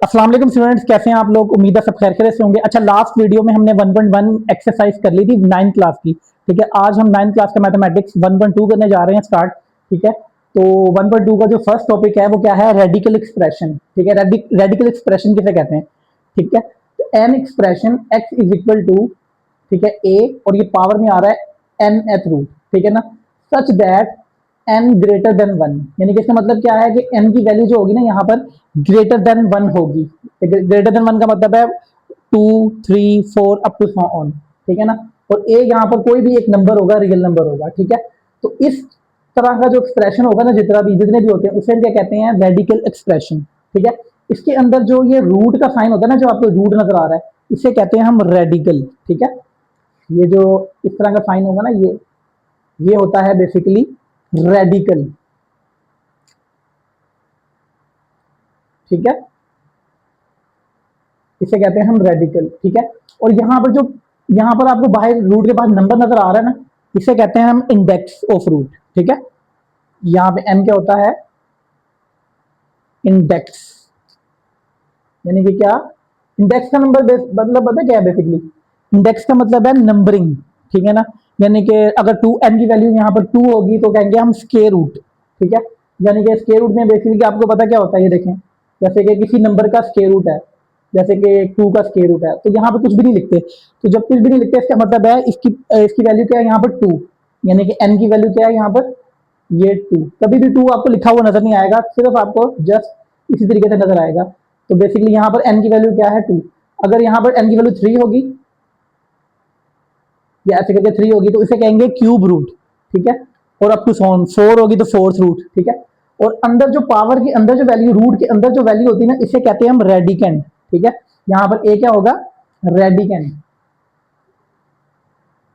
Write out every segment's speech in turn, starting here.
अस्सलाम वालेकुम स्टूडेंट्स, कैसे हैं आप लोग। उम्मीद है सब खैर खैरियत से होंगे। अच्छा, लास्ट वीडियो में हमने 1.1 एक्सरसाइज कर ली थी 9th क्लास की। ठीक है, आज हम 9th क्लास का मैथमेटिक्स 1.2 करने जा रहे हैं स्टार्ट। ठीक है, तो 1.2 का जो फर्स्ट टॉपिक है वो क्या है, रेडिकल एक्सप्रेशन। ठीक है, रेडिकल एक्सप्रेशन किसे कहते हैं। ठीक है, तो an expression x is equal to, ठीक है, ए, और ये पावर में आ रहा है एन एथ रूट। ठीक है ना, such that n greater than one, यानी कि इसका मतलब क्या है कि एन की वैल्यू जो होगी ना यहाँ पर ग्रेटर देन वन होगी। ग्रेटर देन वन का मतलब है 2, 3, 4 अप टू सो ऑन। ठीक है ना, और ए यहाँ पर कोई भी एक नंबर होगा, रियल नंबर होगा। ठीक है, तो इस तरह का जो एक्सप्रेशन होगा ना, जितने भी होते हैं उसे क्या कहते हैं, रेडिकल एक्सप्रेशन। ठीक है, इसके अंदर जो ये रूट का साइन होता है ना, जो आपको रूट नजर आ रहा है, इसे कहते हैं हम रेडिकल। ठीक है, ये जो इस तरह का साइन होगा ना, ये होता है बेसिकली रेडिकल। ठीक है, इसे कहते हैं हम रेडिकल। ठीक है, और यहाँ पर आपको बाहर रूट के पास नंबर नजर आ रहा है ना, इसे कहते हैं हम इंडेक्स ऑफ रूट। ठीक है, यहाँ पे एन क्या होता है, इंडेक्स, यानी कि क्या, इंडेक्स का नंबर मतलब पता क्या है बेसिकली, इंडेक्स का मतलब है नंबरिंग। ठीक है ना, यानी कि अगर टू एन की वैल्यू यहाँ पर 2 होगी तो कहेंगे हम स्केयर रूट। ठीक है, यानी कि स्केयर रूट में बेसिकली आपको पता क्या होता है, ये देखें, जैसे कि किसी नंबर का स्केयर रूट है, जैसे कि 2 का स्केयर रूट है, तो यहाँ पर कुछ भी नहीं लिखते। तो जब कुछ भी नहीं लिखते इसका मतलब है इसकी वैल्यू क्या है यहाँ पर 2, यानी कि एन की वैल्यू क्या है यहाँ पर, ये 2। कभी भी 2 आपको लिखा हुआ नजर नहीं आएगा, सिर्फ आपको जस्ट इसी तरीके से नजर आएगा। तो बेसिकली यहाँ पर एन की वैल्यू क्या है, 2। अगर यहाँ पर एन की वैल्यू 3 होगी, या ऐसे करके 3 होगी, तो इसे कहेंगे क्यूब रूट। ठीक है, और अप टू सोन 4 होगी तो फोर्थ रूट। ठीक है, और अंदर जो पावर के अंदर जो वैल्यू, रूट के अंदर जो वैल्यू होती है ना, इसे कहते हैं हम रेडिकेंड। ठीक है, यहाँ पर ए क्या होगा, रेडिकेंड।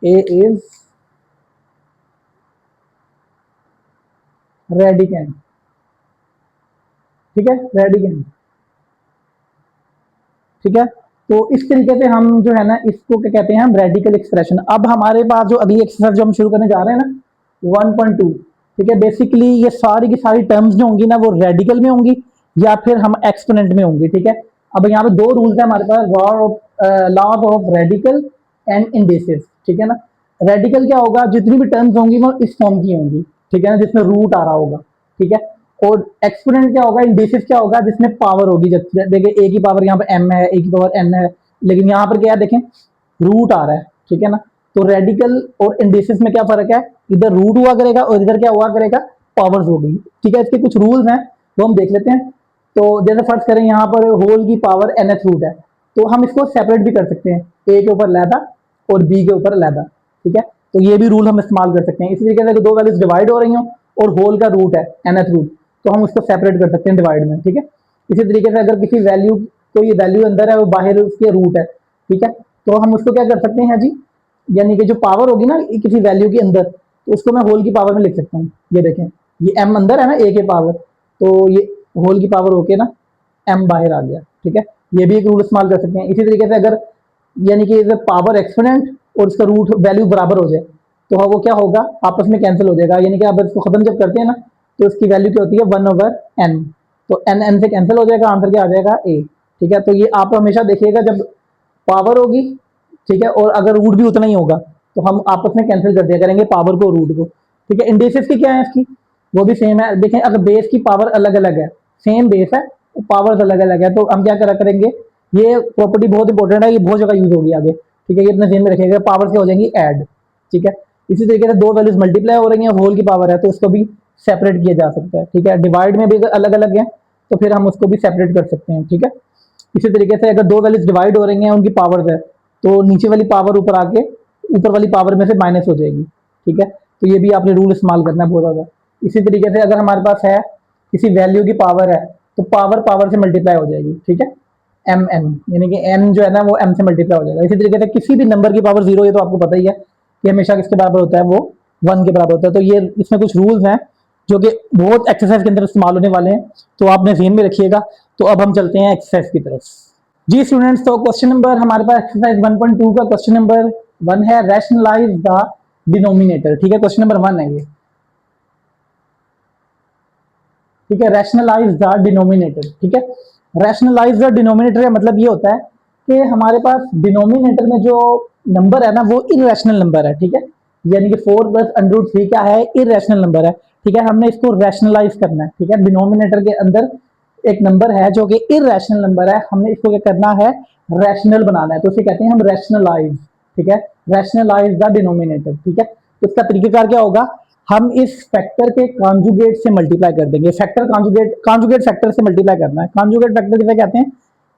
A is radicand. ठीक है, रेडिकेंड। ठीक है, तो इस तरीके से हम जो है ना, इसको क्या कहते हैं, हम रेडिकल एक्सप्रेशन। अब हमारे पास जो अगली एक्सरसाइज जो हम शुरू करने जा रहे हैं ना, 1.2। ठीक है, बेसिकली ये सारी की सारी टर्म्स जो होंगी ना, वो रेडिकल में होंगी या फिर हम एक्सपोनेंट में होंगी। ठीक है, अब यहाँ पे दो रूल्स है हमारे पास, लॉज ऑफ रेडिकल एंड इंडेसिस। ठीक है ना, रेडिकल क्या होगा, जितनी भी टर्म्स होंगी वो इस फॉर्म की होंगी। ठीक है ना, जिसमें रूट आ रहा होगा। ठीक है, और एक्सपोनेंट क्या होगा, इंडिसिस क्या होगा, जिसमें पावर होगी। देखिए ए की पावर यहाँ पर एम है, ए की पावर एन है, लेकिन यहाँ पर क्या है देखें, रूट आ रहा है। ठीक है ना, तो रेडिकल और इंडिसिस में क्या फर्क है, इधर रूट हुआ करेगा और इधर क्या हुआ करेगा, पावर्स होगी। ठीक है, इसके कुछ रूल्स हैं वो हम देख लेते हैं। तो जैसे फर्स्ट करें, यहाँ पर होल की पावर एन एथ रूट है, तो हम इसको सेपरेट भी कर सकते हैं, ए के ऊपर लैदा और बी के ऊपर लैदा। ठीक है, तो ये भी रूल हम इस्तेमाल कर सकते हैं। इसी तरीके से अगर दो वैल्यूज डिवाइड हो रही हो और होल का रूट है एन एथ रूट, तो हम उसको सेपरेट कर सकते हैं डिवाइड में। ठीक है, इसी तरीके से अगर किसी वैल्यू, कोई वैल्यू अंदर है वो बाहर उसके रूट है, ठीक है, तो हम उसको क्या कर सकते हैं जी, यानी कि जो पावर होगी ना किसी वैल्यू के अंदर, तो उसको मैं होल की पावर में लिख सकता हूँ। ये देखें, ये एम अंदर है ना ए के पावर, तो ये होल की पावर होके ना एम बाहर आ गया। ठीक है, ये भी एक रूल इस्तेमाल कर सकते हैं। इसी तरीके से अगर, यानी कि पावर एक्सपोनेंट और इसका रूट वैल्यू बराबर हो जाए, तो वो क्या होगा, आपस में कैंसिल हो जाएगा। यानी कि आप इसको खत्म जब करते हैं ना, तो इसकी वैल्यू क्या होती है, 1/n। तो एन एन से कैंसिल हो जाएगा, आंसर क्या आ जाएगा, ए। ठीक है, तो ये आप हमेशा देखिएगा जब पावर होगी, ठीक है, और अगर रूट भी उतना ही होगा, तो हम आपस में कैंसिल कर दिया करेंगे पावर को रूट को। ठीक है, इंडेसिस की क्या है इसकी, वो भी सेम है। देखें, अगर बेस की पावर अलग अलग है, सेम बेस है, पावर्स अलग अलग है, तो हम क्या करा करेंगे, ये प्रॉपर्टी बहुत इंपॉर्टेंट है, ये बहुत जगह यूज होगी आगे। ठीक है, ये अपने जेन में रखेगा, पावर से हो जाएंगी ऐड। ठीक है, इसी तरीके से दो वैल्यूज मल्टीप्लाई हो रही हैं, होल की पावर है, तो उसको भी सेपरेट किया जा सकता है। ठीक है, डिवाइड में भी अलग अलग है, तो फिर हम उसको भी सेपरेट कर सकते हैं। ठीक है, इसी तरीके से अगर दो वैल्यूज डिवाइड हो रही हैं, उनकी पावर्स है, तो नीचे वाली पावर ऊपर आके ऊपर वाली पावर में से माइनस हो जाएगी। ठीक है, तो ये भी आपने रूल इस्तेमाल करना है बहुत ज़्यादा। इसी तरीके से अगर हमारे पास है किसी वैल्यू की पावर है, तो पावर पावर से मल्टीप्लाई हो जाएगी। ठीक है, एम एन, यानी कि एन जो है ना वो एम से मल्टीप्लाई हो जाएगा। इसी तरीके से किसी भी नंबर की पावर जीरो, ये तो आपको पता ही है कि हमेशा किसके बराबर होता है, वो 1 के बराबर होता है। तो ये इसमें कुछ रूल्स हैं जो कि बहुत एक्सरसाइज के अंदर इस्तेमाल होने वाले हैं, तो आपने ज़हन में रखिएगा। तो अब हम चलते हैं एक्सरसाइज की तरफ। जी स्टूडेंट्स, तो क्वेश्चन नंबर हमारे पास एक्सरसाइज 1.2 का क्वेश्चन नंबर 1 है, रैशनलाइज द डिनोमिनेटर। ठीक है, क्वेश्चन नंबर 1 है ये। ठीक है, रैशनलाइज द डिनोमिनेटर। ठीक है, रैशनलाइज द डिनोमिनेटर का मतलब ये होता है कि हमारे पास डिनोमिनेटर में जो नंबर है ना वो इरेशनल नंबर है, ठीक है। यानी कि 4 + √3 क्या है, इरेशनल नंबर है, ठीक है। हमने इसको रैशनलाइज करना है, ठीक है। डिनोमिनेटर के अंदर एक नंबर है जो कि इरेशनल नंबर है, हमने इसको क्या करना है, रैशनल बनाना है, तो इसे कहते हैं हम रैशनलाइज, ठीक है। रैशनलाइज द डिनोमिनेटर, ठीक है। तो इसका तरीकेकार क्या होगा, हम इस फैक्टर के कॉन्जुगेट से मल्टीप्लाई कर देंगे। फैक्टर कॉन्जुगेट, कॉन्जुगेट फैक्टर से मल्टीप्लाई करना है। कॉन्जुगेट फैक्टर किसे कहते हैं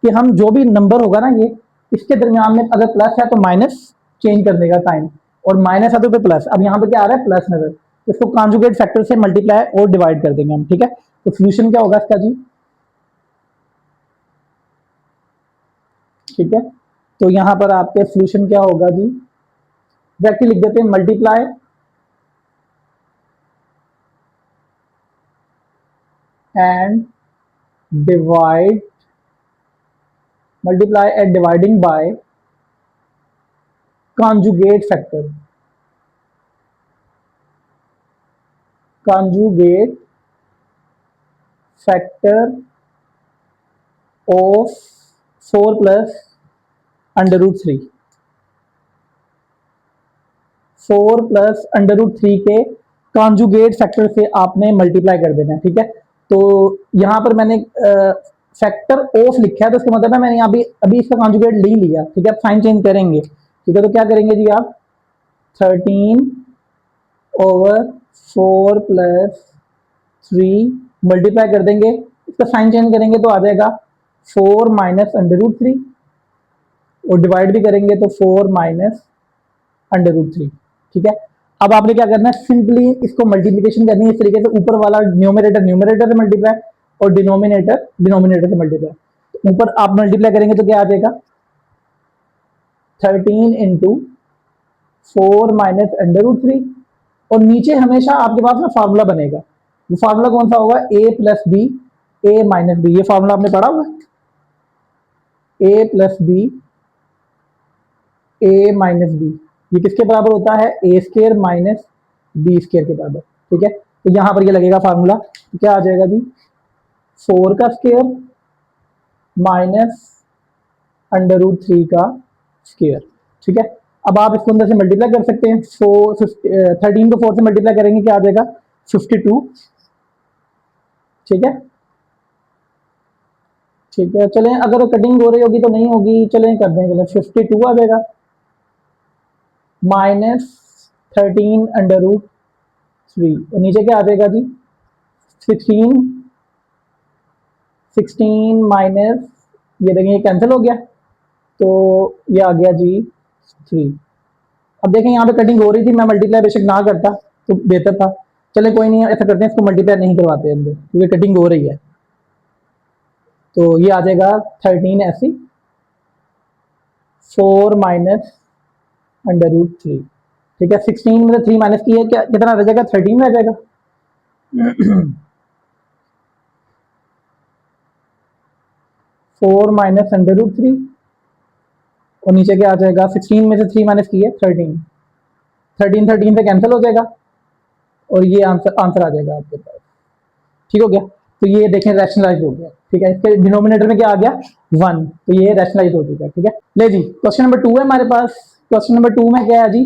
कि हम जो भी नंबर होगा ना, ये इसके दरमियान में अगर प्लस है तो माइनस चेंज कर देगा साइन, और माइनस है तो प्लस। अब यहाँ पे क्या आ रहा है, प्लस नजर, तो इसको कॉन्जुगेट फैक्टर से मल्टीप्लाई और डिवाइड कर देंगे हम, ठीक है। तो सोल्यूशन क्या होगा इसका जी, ठीक है। तो यहाँ पर आपके सोल्यूशन क्या होगा जी, डायरेक्टली लिख देते हैं, multiply and divide, multiply and dividing by conjugate factor, conjugate factor of 4 + √3, 4 + √3 के कॉन्जुगेट फैक्टर से आपने मल्टीप्लाई कर देना है, ठीक है। तो यहाँ पर मैंने फैक्टर ऑफ लिखा है, तो इसका मतलब है मैंने यहाँ भी अभी इसका कॉन्जुगेट नहीं लिया, ठीक है। साइन चेंज करेंगे, ठीक है। तो क्या करेंगे जी आप, 13/4 + 3 मल्टीप्लाई कर देंगे, इसका साइन चेंज करेंगे तो आ जाएगा 4 - √3, और डिवाइड भी करेंगे तो 4 - √3, ठीक है। अब आपने क्या करना है, सिंपली इसको मल्टीप्लीकेशन करनी है इस तरीके से, ऊपर वाला न्यूमरेटर न्यूमरेटर से मल्टीप्लाई और डिनोमिनेटर डिनोमिनेटर से मल्टीप्लाई। तो ऊपर आप मल्टीप्लाई करेंगे तो क्या आ जाएगा, 13 × 4 - √3, और नीचे हमेशा आपके पास ना फार्मूला बनेगा। वो फार्मूला कौन सा होगा, a + b a - b, ये फार्मूला आपने पढ़ा होगा, a + b a - b, ये किसके बराबर होता है, a² - b² के बराबर, ठीक है। तो यहां पर ये लगेगा फार्मूला, तो क्या आ जाएगा जी, 4 का स्क्वायर -√3 का स्क्वायर, ठीक है। अब आप इसको अंदर से मल्टीप्लाई कर सकते हैं, 13 को 4 से मल्टीप्लाई करेंगे क्या आ जाएगा, 52, ठीक है। ठीक है, चलें, अगर कटिंग हो रही होगी तो नहीं होगी, चलें कर दें, चलें 52 आ जाएगा, -13 √3, और नीचे क्या आ जाएगा जी, 16, 16 माइनस, ये देखें ये कैंसिल हो गया, तो ये आ गया जी 3। अब देखें यहाँ पे कटिंग हो रही थी, मैं मल्टीप्लाई बेशक ना करता तो बेहतर था। चले कोई नहीं, ऐसा करते हैं, इसको मल्टीप्लाई नहीं करवाते अंदर क्योंकि कटिंग हो रही है। तो ये आ जाएगा 13 ऐसी, 4 - √3, ठीक है। 16 में 3 माइनस की है, क्या कितना रह जाएगा, 13 रह जाएगा। 4 - √3, और नीचे क्या आ जाएगा, 16 में से 3 माइनस की है 13, 13 13 से कैंसिल हो जाएगा, और ये आंसर आंसर आ जाएगा आपके पास, ठीक हो गया। तो ये देखें रैशनलाइज हो गया, ठीक है। इसके डिनोमिनेटर में क्या आ गया, 1, तो ये रैशनलाइज हो चुका है, ठीक है। ले जी, क्वेश्चन नंबर 2 है हमारे पास। क्वेश्चन नंबर 2 में क्या है जी,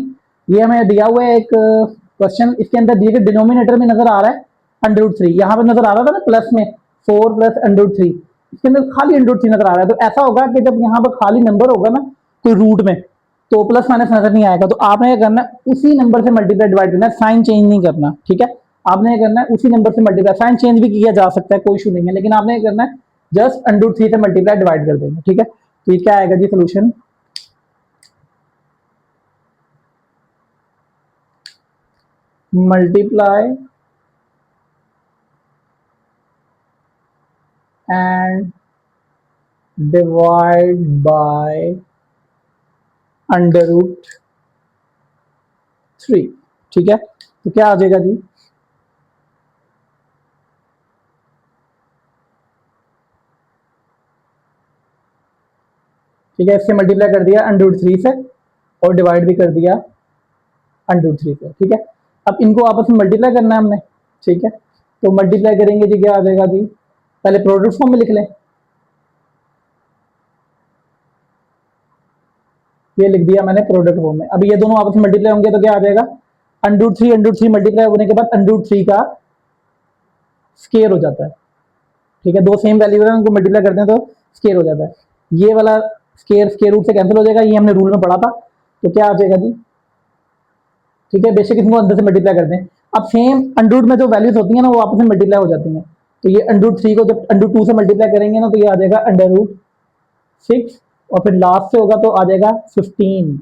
ये हमें दिया हुआ है एक क्वेश्चन, इसके अंदर दिए गए डिनोमिनेटर में नजर आ रहा है √3, यहाँ पर नजर आ रहा था ना प्लस में 4 + √3, इसके अंदर खाली √3 नजर आ रहा है। तो ऐसा होगा कि जब यहाँ पर खाली नंबर होगा ना कोई रूट में, तो प्लस माइनस नजर नहीं आएगा, तो आपने क्या करना है, उसी नंबर से मल्टीप्लाई डिवाइड करना है, साइन चेंज नहीं करना, ठीक है। आपने क्या करना है, उसी नंबर से मल्टीप्लाई, साइन चेंज भी किया जा सकता है, कोई इशू नहीं है, लेकिन आपने क्या करना है, जस्ट √3 से मल्टीप्लाई डिवाइड कर देंगे, ठीक है। तो ये क्या आएगा जी solution, multiply and divide by √3, ठीक है। तो क्या आ जाएगा जी, ठीक है, इससे मल्टीप्लाई कर दिया √3 से, और डिवाइड भी कर दिया √3 से, ठीक है। अब इनको आपस में मल्टीप्लाई करना है हमने, ठीक है। तो मल्टीप्लाई करेंगे जी, क्या आ जाएगा जी, पहले प्रोडक्ट फॉर्म में लिख लें, ये लिख दिया मैंने प्रोडक्ट फॉर्म में। अब ये दोनों आपस में मल्टीप्लाई होंगे तो क्या आ जाएगा, अंडर थ्री मल्टीप्लाई होने के बाद अंडर थ्री का स्केयर हो जाता है। ठीक है, दो सेम वैल्यू है उनको मल्टीप्लाई करते हैं तो स्केयर हो जाता है। ये वाला स्केयर स्केयर रूट से कैंसिल हो जाएगा, ये हमने रूल में पढ़ा था। तो क्या आ जाएगा जी, ठीक है, बेशक इसको अंदर से मल्टीप्लाई करते हैं। अब सेम अंडर में जो वैल्यूज होती है ना वो आपस में मल्टीप्लाई हो जाती हैं। तो ये अंडर थ्री को जब अंडर टू से मल्टीप्लाई करेंगे ना तो ये आ जाएगा अंडर रूट सिक्स, और फिर लास्ट से होगा तो आ जाएगा 15,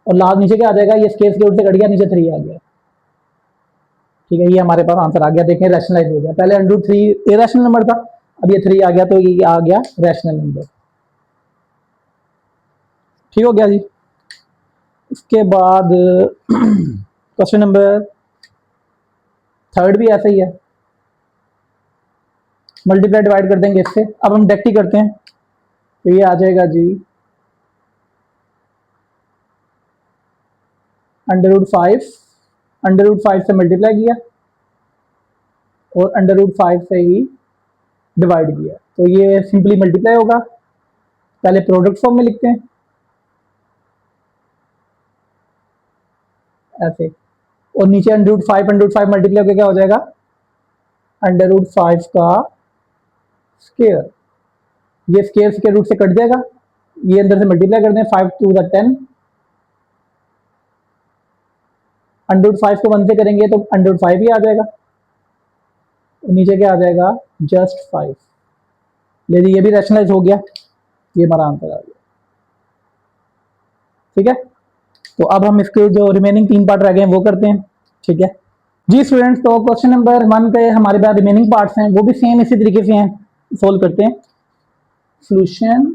और लास्ट नीचे क्या आ जाएगा, ये स्केयर स्केयर रूट से कट गया, नीचे थ्री आ गया। ठीक है, ये हमारे पास आंसर आ गया। देखें रैशनलाइज हो गया, पहले अंडर थ्री इरेशनल नंबर था, अब ये थ्री आ गया तो ये आ गया रैशनल नंबर। ठीक हो गया जी। इसके बाद क्वेश्चन नंबर थर्ड भी ऐसा ही है, मल्टीप्लाई डिवाइड कर देंगे इससे। अब हम डायरेक्ट ही करते हैं, तो ये आ जाएगा जी under root five, under root five से मल्टीप्लाई किया और अंडर रूट फाइव से ही डिवाइड किया, तो ये सिंपली मल्टीप्लाई होगा। पहले प्रोडक्ट फॉर्म में लिखते हैं ऐसे, और नीचे अंडर रूट फाइव मल्टीप्लाई होकर क्या हो जाएगा, अंडर रूट फाइव का स्केयर। ये स्केयर स्केयर रूट से कट जाएगा, ये अंदर से मल्टीप्लाई कर दें, five to the 10, under root five को वन से करेंगे तो अंडर रूट फाइव ही आ जाएगा, नीचे क्या आ जाएगा जस्ट फाइव। लेकिन ये भी रैशनलाइज हो गया, ये हमारा आंसर आ गया। ठीक है, तो अब हम इसके जो रिमेनिंग तीन पार्ट रह गए हैं वो करते हैं। ठीक है जी स्टूडेंट्स, तो क्वेश्चन नंबर वन पे हमारे पास रिमेनिंग पार्ट्स हैं, वो भी सेम इसी तरीके से हैं, सोल्व करते हैं। सोल्यूशन,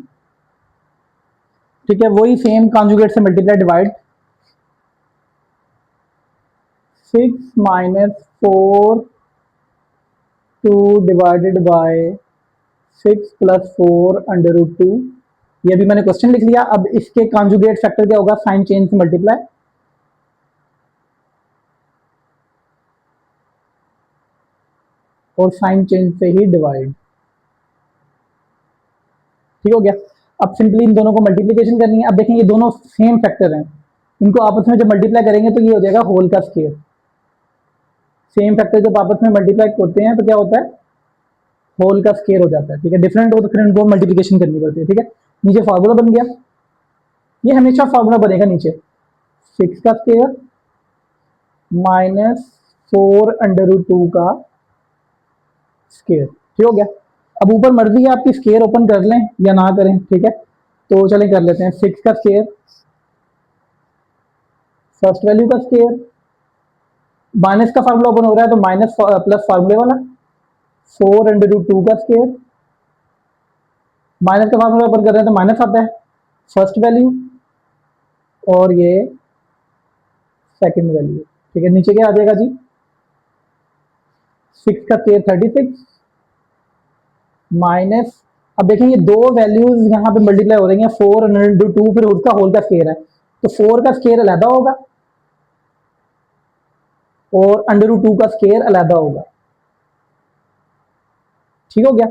ठीक है, वही सेम कॉन्जुगेट से multiply divide, 6 minus 4 2 divided by 6 plus 4 under root 2। ये भी मैंने क्वेश्चन लिख लिया। अब इसके कॉन्जुगेट फैक्टर क्या होगा, साइन चेंज से मल्टीप्लाई, और साइन चेंज से ही डिवाइड। ठीक हो गया। अब सिंपली इन दोनों को मल्टीप्लीकेशन करनी है। अब देखें ये दोनों सेम फैक्टर हैं, इनको आपस में जब मल्टीप्लाई करेंगे तो ये हो जाएगा होल का स्केयर। सेम फैक्टर जब आपस में मल्टीप्लाई करते हैं तो क्या होता है, होल का स्केयर हो जाता है। ठीक है, डिफरेंट हो तो फिर इनको मल्टीप्लीकेशन करनी पड़ती है। ठीक है, नीचे फार्मूला बन गया, ये हमेशा फार्मूला बनेगा नीचे, 6 का स्केयर माइनस 4 अंडर रूट 2 का स्केयर। ठीक हो गया। अब ऊपर मर्जी है आपकी, स्केयर ओपन कर लें या ना करें। ठीक है, तो चलें कर लेते हैं। 6 का स्केयर, फर्स्ट वैल्यू का स्केयर, माइनस का फार्मूला ओपन हो रहा है तो माइनस प्लस फार्मूले वाला, 4 अंडर रूट 2 का स्केयर, माइनस का फार्मूला ओपन कर रहे हैं तो माइनस आता है, फर्स्ट वैल्यू और ये सेकंड वैल्यू। ठीक है, नीचे क्या आ जाएगा जी, 6 का स्केयर 36 माइनस, अब देखेंगे दो वैल्यूज यहाँ पे मल्टीप्लाई हो रही हैं, 4 अंडर 2 फिर उसका होल का स्केयर है, तो 4 का स्केयर अलहदा होगा और अंडर रूट 2 का स्केयर अलहदा होगा। ठीक हो गया।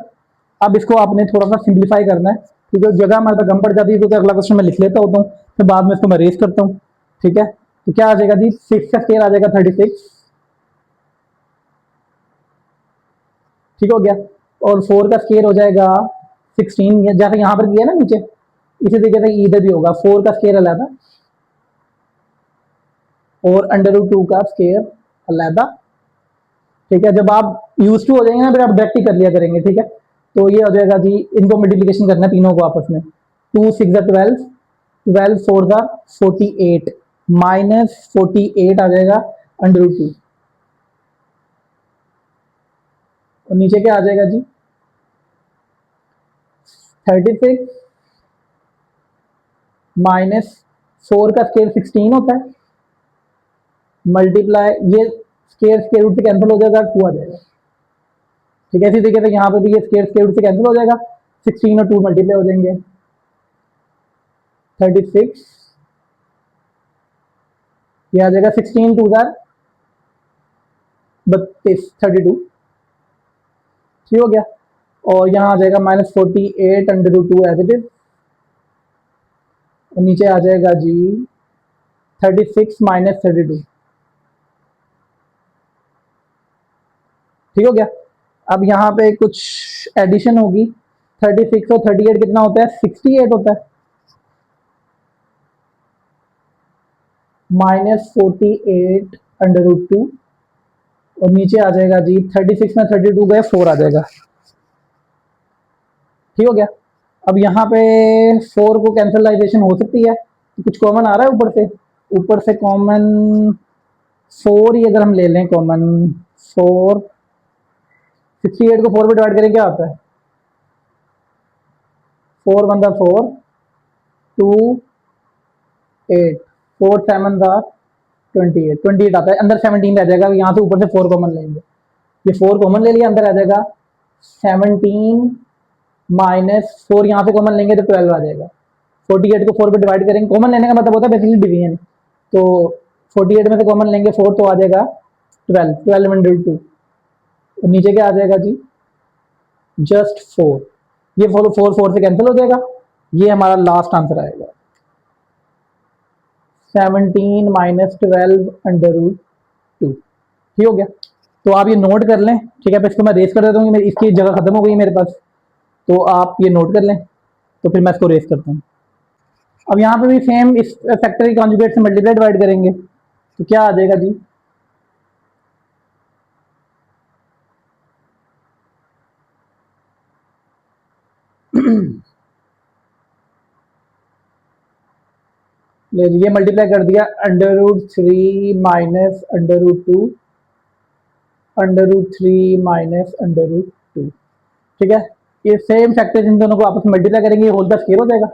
अब इसको आपने थोड़ा सा सिंप्लीफाई करना है, क्योंकि जगह हमारे पास कम पड़ जाती है, क्योंकि अगला क्वेश्चन मैं लिख लेता होता हूँ, फिर बाद में इसको मैं रेस करता हूँ। ठीक है, तो क्या आ जाएगा जी, 6 का स्केयर आ जाएगा 36। ठीक हो गया, और 4 का स्केयर हो जाएगा 16, जैसे यहाँ पर किया ना नीचे, इसी तरीके से इधर भी होगा, 4 का स्केयर अलहदा और अंडर रूट 2 का स्केयर अलहदा। ठीक है, जब आप यूज टू हो जाएंगे ना फिर आप डायरेक्ट ही कर लिया करेंगे। ठीक है, तो ये हो जाएगा जी, इनको मल्टीप्लीकेशन करना है तीनों को आपस में, 2 6 12, 12 4 48 माइनस 48 आ जाएगा अंडर रूट 2, और नीचे क्या आ जाएगा जी 36 माइनस 4 का स्केयर 16 होता है, मल्टीप्लाई ये स्केयर स्केयर रूट से कैंसिल हो जाएगा, 2 आ जाएगा। ठीक है, इसी तरीके से यहाँ पे भी ये स्केयर स्केयर रूट से कैंसिल हो जाएगा, 16 और 2 मल्टीप्लाई हो जाएंगे, 36, ये आ जाएगा 16 2 32, 32। ठीक हो गया, और यहाँ आ जाएगा -48 under root 2 as it is, और नीचे आ जाएगा जी 36 - 32। ठीक हो गया। अब यहाँ पे कुछ एडिशन होगी, 36 और 38 कितना होता है, 68 होता है, -48 अंडर रूट 2, और नीचे आ जाएगा जी 36 में 32 गए 4 आ जाएगा। ठीक हो गया। अब यहाँ पे 4 को कैंसलाइजेशन हो सकती है, तो कुछ कॉमन आ रहा है ऊपर से, ऊपर से कॉमन 4 ही अगर हम ले लें कॉमन, 4, 68 को 4 पे डिवाइड करें क्या आता है, 4 वन दा 4, 2 8, 4 7 दा 28, 28 आता है, अंदर 17 रह जाएगा, यहाँ से ऊपर से 4 कॉमन लेंगे, ये 4 कॉमन ले लिया, अंदर आ जाएगा 17 -4, यहाँ से कॉमन लेंगे तो 12 आ जाएगा। 48 को 4 पे डिवाइड करेंगे, कॉमन लेने का मतलब होता है बेसिकली डिवीजन, तो 48 में से कॉमन लेंगे 4 तो आ जाएगा 12, 12 अंडर 2, और नीचे क्या आ जाएगा जी जस्ट 4, ये 4 4 4 से कैंसिल हो जाएगा, ये हमारा लास्ट आंसर आएगा 17 - 12 अंडर रूट 2। ठीक हो गया। तो आप ये नोट कर लें, ठीक है, इसको मैं रेस कर देता हूँ, मेरी इसकी जगह खत्म हो गई मेरे पास, तो आप ये नोट कर लें, तो फिर मैं इसको रेस करता हूँ। अब यहाँ पे भी सेम इस फैक्टर की कॉन्जुगेट से मल्टीप्लाई डिवाइड करेंगे, तो क्या आ जाएगा जी ले ये मल्टीप्लाई कर दिया under root 3 minus under root 2 under root 3 minus under root 2। ठीक है, ये सेम फैक्टर्स इन दोनों को आपस में मल्टीप्लाई करेंगे, ये होल का स्क्वायर हो जाएगा,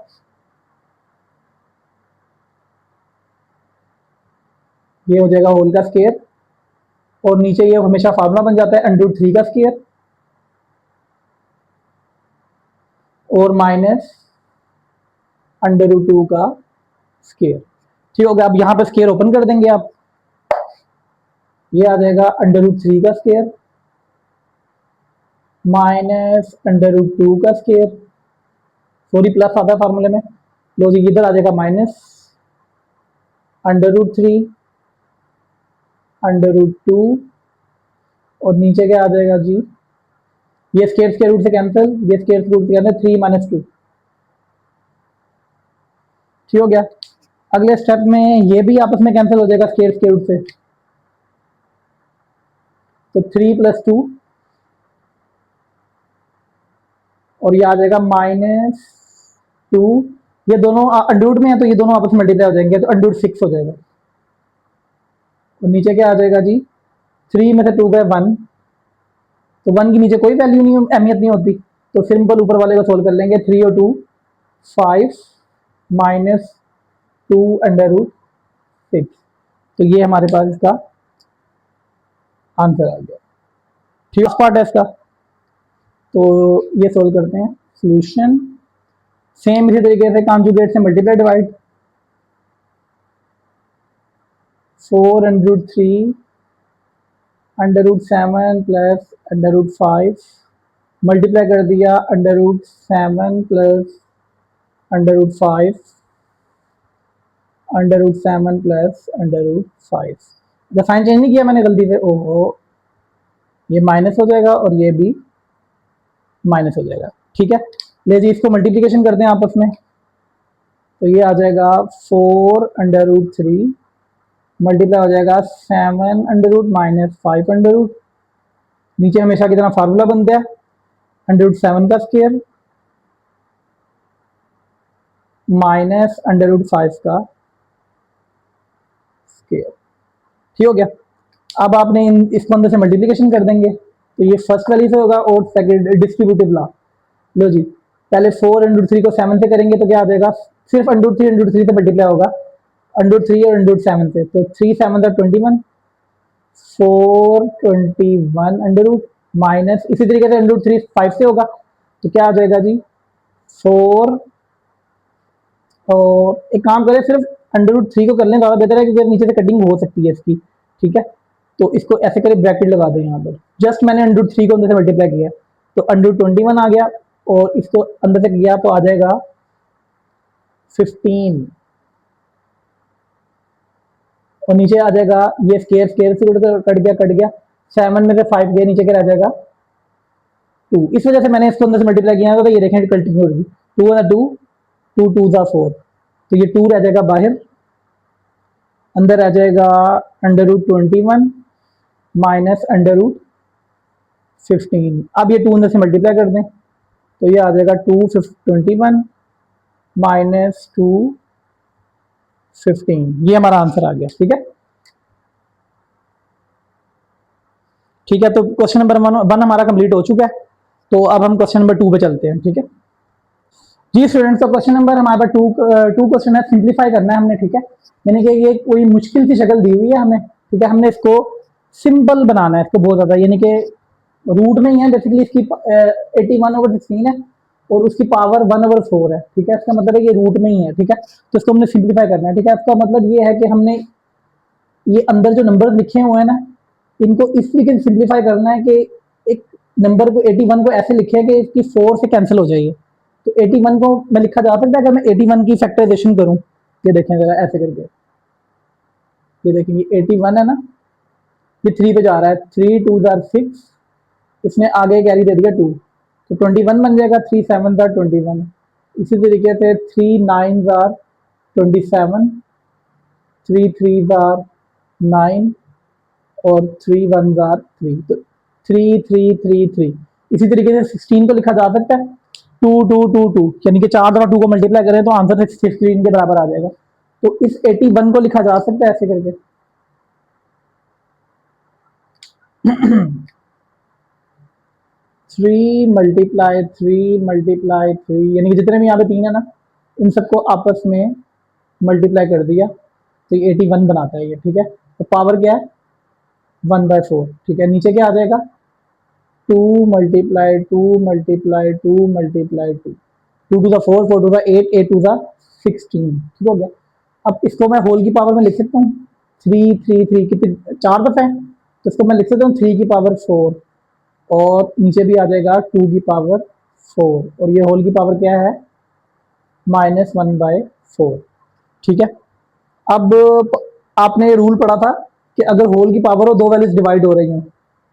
ये हो जाएगा होल का स्क्वायर, और नीचे ये हमेशा फार्मूला बन जाता है अंडर रूट 3 का स्क्वायर और माइनस अंडर रूट 2 का स्क्वायर। ठीक हो गया। अब यहाँ पे स्क्वायर ओपन कर देंगे आप, ये आ जाएगा अंडर रूट 3 का स्क्वायर माइनस अंडर रूट 2 का स्क्वायर, सॉरी प्लस आता है फार्मूले में, लो जी इधर आ जाएगा minus under root 3 under root 2, और नीचे क्या आ जाएगा जी, ये स्क्वायर रूट से कैंसिल, ये स्क्वायर रूट से कैंसिल, 3 - 2। ठीक हो गया। अगले स्टेप में ये भी आपस में कैंसिल हो जाएगा स्क्वायर रूट से, तो 3 + 2, और ये आ जाएगा -2, ये दोनों अंडर रूट में है तो ये दोनों आपस में मल्टीप्लाई हो जाएंगे, तो अंडर रूट 6 हो जाएगा, और नीचे क्या आ जाएगा जी 3 में से 2 गए 1, तो 1 की नीचे कोई वैल्यू नहीं, अहमियत नहीं होती, तो सिंपल ऊपर वाले को सोल्व कर लेंगे, 3 और 2 5 -2 अंडर रूट 6, तो ये हमारे पास इसका आंसर आ गया। ठीक पार्ट है इसका, तो ये सोल्व करते हैं, सॉल्यूशन सेम इसी तरीके से कॉन्जुगेट से multiply divide, 4 under root 3 under root 7 plus under root 5, multiply कर दिया under root 7 plus under root 5 under root 7 plus under root 5, जब साइन चेंज नहीं किया मैंने गलती से, ओहो ये माइनस हो जाएगा और ये भी माइनस हो जाएगा। ठीक है, ले जी इसको मल्टीप्लिकेशन करते हैं आपस में, तो ये आ जाएगा 4 अंडर रूट 3 मल्टीप्लाई हो जाएगा 7 under root minus 5 under root, नीचे हमेशा की तरह फार्मूला बनता है अंडर रूट 7 का स्क्वायर माइनस अंडर रूट 5 का स्क्वायर। ठीक हो गया। अब आपने इसको अंदर से मल्टीप्लिकेशन कर देंगे, तो ये फर्स्ट वाली से होगा और सेकंड डिस्ट्रीब्यूटिव लॉ, लो जी पहले 4 अंडर 3 को 7 से करेंगे तो क्या आ जाएगा, सिर्फ अंडर 3 से मल्टीप्लाई होगा अंडर 3 और अंडर 7 से, तो 3 7 21 421 अंडर रूट माइनस, इसी तरीके से अंडर 3 5 से होगा, तो क्या आ जाएगा जी 4, और एक काम करें सिर्फ अंडर रूट 3 को कर लें, ज़्यादा बेहतर है क्योंकि नीचे से कटिंग हो सकती है इसकी। ठीक है, तो इसको ऐसे करें ब्रैकेट लगा दें यहाँ पर, जस्ट मैंने अंडर रूट 3 को अंदर से मल्टीप्लाई किया, तो अंडर 21 आ गया, और इसको अंदर से किया तो आ जाएगा 15, और नीचे आ जाएगा ये स्केयर स्केयर से कट गया 7 में से 5 गया, नीचे क्या रह जाएगा 2। इस वजह से मैंने इसको अंदर से मल्टीप्लाई किया, तो ये देखें कंटिन्यू होगी, 2 1 2, 2 2 4, तो ये 2 रह जाएगा बाहर, अंदर आ जाएगा under root 21 minus under root 15। अब ये 2 अंदर से मल्टीप्लाई कर दें, तो ये आ जाएगा 21 माइनस 15, ये हमारा आंसर आ गया। ठीक है, ठीक है, तो क्वेश्चन नंबर 1 हमारा कंप्लीट हो चुका है। तो अब हम क्वेश्चन नंबर 2 पे चलते हैं। ठीक है जी स्टूडेंट्स, तो क्वेश्चन नंबर हमारे पास टू क्वेश्चन है, सिंप्लीफाई करना है हमने। ठीक है, यानी कि ये कोई मुश्किल सी शक्ल दी हुई है हमें। ठीक है, हमने इसको सिंपल बनाना है, इसको बहुत ज़्यादा, यानी कि रूट में ही है बेसिकली, इसकी 81/16 है और उसकी पावर 1/4 है। ठीक है, इसका मतलब है ये रूट में ही है। ठीक है, तो इसको हमने सिंप्लीफाई करना है। ठीक है, इसका मतलब ये है कि हमने ये अंदर जो नंबर लिखे हुए हैं ना, इनको इस तरीके से सिंप्लीफाई करना है कि एक नंबर को 81 को ऐसे लिखे कि इसकी 4 से कैंसिल हो जाइए। तो 81 को मैं लिखा जा सकता है, अगर मैं 81 की फैक्टराइजेशन करूं, ये देखें जरा ऐसे करके, ये देखें ये 81 है ना, ये 3 पे जा रहा है, 3 2 6, इसने आगे कैरी दे दिया 2, तो 21 बन जाएगा, 3 7 21। इसी तरीके से 3 9 27, 3 3 9 और 3 1 3, तो 3 3 3 3। इसी तरीके से 16 को लिखा जा सकता है 2 2 2 2, यानी कि 4 दफा 2 को मल्टीप्लाई करें तो आंसर 16 के बराबर आ जाएगा। तो इस 81 को लिखा जा सकता है ऐसे करके 3 मल्टीप्लाई 3 मल्टीप्लाई 3, यानी कि जितने भी यहाँ पे 3 है ना, इन सबको आपस में मल्टीप्लाई कर दिया तो ये 81 बनाता है ये। ठीक है, तो पावर क्या है 1/4। ठीक है, नीचे क्या आ जाएगा 2 multiply 2 multiply 2 multiply 2, 2 to 4, 4 to 8, 8 to 16। ठीक हो गया। अब इसको मैं होल की पावर में लिख सकता हूँ, 3 3 3 कितने 4 दफे हैं, तो इसको मैं लिख सकता हूँ 3 की पावर 4, और नीचे भी आ जाएगा 2 की पावर 4, और ये होल की पावर क्या है -1/4। ठीक है, अब आपने रूल पढ़ा था कि अगर होल की पावर हो, दो वैल्यूज डिवाइड हो रही हैं,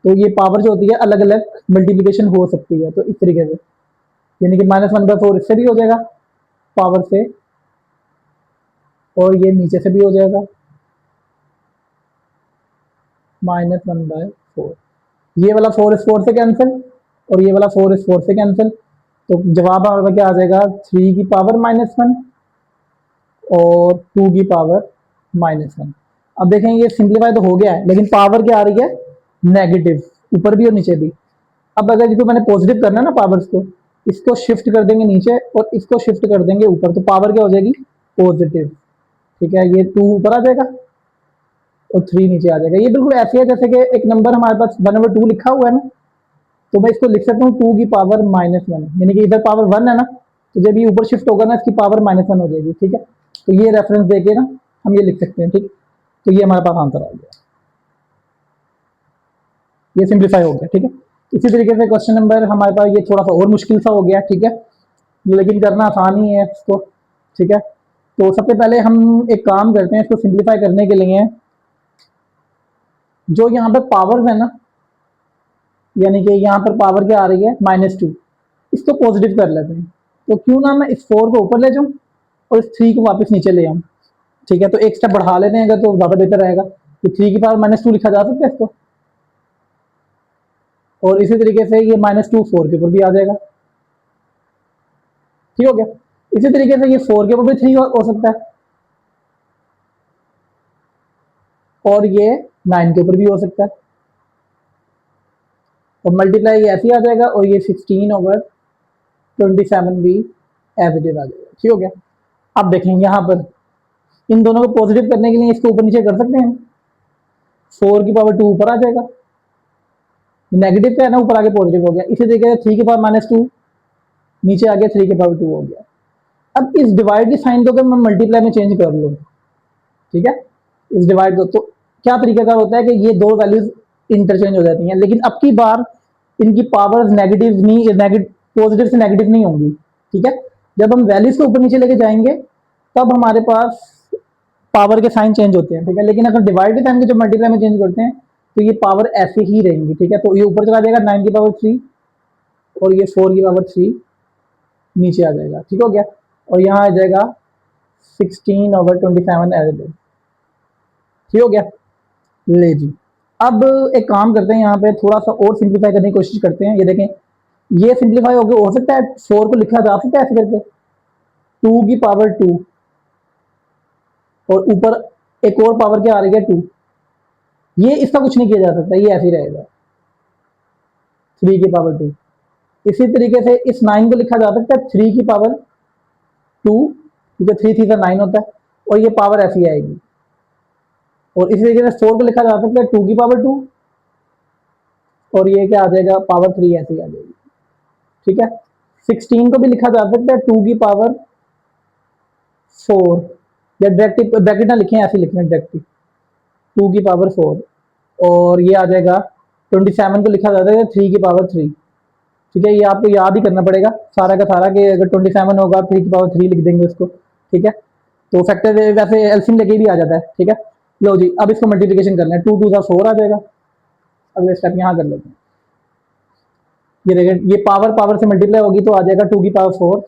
तो ये पावर जो होती है अलग अलग मल्टीप्लिकेशन हो सकती है। तो इस तरीके से, यानी कि -1/4 इससे भी हो जाएगा पावर से, और ये नीचे से भी हो जाएगा -1/4। ये वाला 4 इस 4 से कैंसिल, और ये वाला 4 इस 4 से कैंसिल, तो जवाब हमारा क्या आ जाएगा 3 की पावर -1 और 2 की पावर -1। अब देखें ये सिंप्लीफाई तो हो गया है, लेकिन पावर क्या आ रही है नेगेटिव, ऊपर भी और नीचे भी। अब अगर इसको मैंने पॉजिटिव करना है ना पावर्स को, इसको शिफ्ट कर देंगे नीचे और इसको शिफ्ट कर देंगे ऊपर, तो पावर क्या हो जाएगी पॉजिटिव। ठीक है, ये 2 ऊपर आ जाएगा और 3 नीचे आ जाएगा। ये बिल्कुल ऐसे है जैसे कि एक नंबर हमारे पास 1/2 लिखा हुआ है ना, तो मैं इसको लिख सकता हूँ 2 की पावर -1, यानी कि इधर पावर 1 है ना, तो जब ये ऊपर शिफ्ट होगा ना, इसकी पावर -1 हो जाएगी। ठीक है, तो ये रेफरेंस देके ना हम ये लिख सकते हैं। ठीक, तो ये हमारे पास आंसर आ गया, ये सिंप्लीफाई हो गया। ठीक है, इसी तरीके से क्वेश्चन नंबर हमारे पास ये थोड़ा सा और मुश्किल सा हो गया। ठीक है, लेकिन करना आसान ही है इसको। ठीक है, तो सबसे पहले हम एक काम करते हैं, इसको सिंप्लीफाई करने के लिए जो यहाँ पे पावर्स है ना, यानी कि यहाँ पर पावर क्या आ रही है -2, इसको पॉजिटिव कर लेते हैं। तो क्यों ना मैं इस 4 को ऊपर ले जाऊँ और इस 3 को वापस नीचे ले आऊँ। ठीक है, तो एक स्टेप बढ़ा लेते हैं अगर, तो ज़्यादा बेहतर रहेगा। तो 3 की पावर -2 लिखा जा सकता है इसको, और इसी तरीके से ये -2 4 के ऊपर भी आ जाएगा। ठीक हो गया। इसी तरीके से ये 4 के ऊपर भी 3 हो सकता है, और ये 9 के ऊपर भी हो सकता है, और मल्टीप्लाई ये ऐसे ही आ जाएगा, और ये 16/27 भी एवरेज आ जाएगा। ठीक हो गया। अब देखेंगे यहाँ पर इन दोनों को पॉजिटिव करने के लिए इसको ऊपर नीचे कर सकते हैं, 4 की पावर 2 ऊपर आ जाएगा, नेगेटिव का है ना, ऊपर आके पॉजिटिव हो गया। इसी तरीके से 3 की पावर -2 नीचे आ गया, 3 की पावर 2 हो गया। अब इस डिवाइड के साइन को अगर मैं मल्टीप्लाई में चेंज कर लूँ, ठीक है, इस डिवाइड को, तो क्या तरीका होता है कि ये दो वैल्यूज इंटरचेंज हो जाती हैं, लेकिन अब की बार इनकी पावर्स नेगेटिव नहीं, पॉजिटिव से नेगेटिव नहीं होंगी, ठीक है। जब हम वैल्यूज को ऊपर नीचे लेके जाएंगे तब हमारे पास पावर के साइन चेंज होते हैं, ठीक है। लेकिन अगर डिवाइड के साइन को जब मल्टीप्लाई में चेंज करते हैं तो ये पावर ऐसे ही रहेंगी, ठीक है। तो ये ऊपर चला जाएगा 9 की पावर 3 और ये 4 की पावर 3 नीचे आ जाएगा, ठीक हो गया। और यहाँ आ जाएगा 16/27 एज इट इज, ठीक हो गया। ले जी, अब एक काम करते हैं, यहाँ पे थोड़ा सा और सिंप्लीफाई करने की कोशिश करते हैं। ये देखें, ये सिंप्लीफाई हो सकता है 4 को लिखा जा सकता है ऐसे करके 2 की पावर 2 और ऊपर एक और पावर क्या आ रही है 2, ये इसका कुछ नहीं किया जा सकता, ये ऐसे ही रहेगा 3 की पावर 2। इसी तरीके से इस 9 को लिखा जा सकता है 3 की पावर 2, क्योंकि 3 3 9 होता है और ये पावर ऐसी आएगी। और इसी तरीके से 4 को लिखा जा सकता है 2 की पावर 2 और ये क्या आ जाएगा पावर 3 ऐसी आ जाएगी, ठीक है। 16 को भी लिखा जा सकता है 2 की पावर 4, या डायरेक्ट ब्रैकेट ना लिखें, ऐसे लिखना डायरेक्ट 2 की पावर 4 और ये आ जाएगा 27 को लिखा जाता है 3 की पावर 3, ठीक है। ये आपको याद ही करना पड़ेगा सारा का सारा, कि अगर 27 होगा 3 की पावर 3 लिख देंगे उसको, ठीक है। तो फैक्टर वैसे एलसीएम लेके भी आ जाता है, ठीक है। लो जी, अब इसको मल्टीप्लिकेशन करना है, 2 2 सा 4 आ जाएगा। अगले स्टेप यहाँ कर लेते हैं, ये देखें, ये पावर पावर से मल्टीप्लाई होगी तो आ जाएगा 2 की पावर 4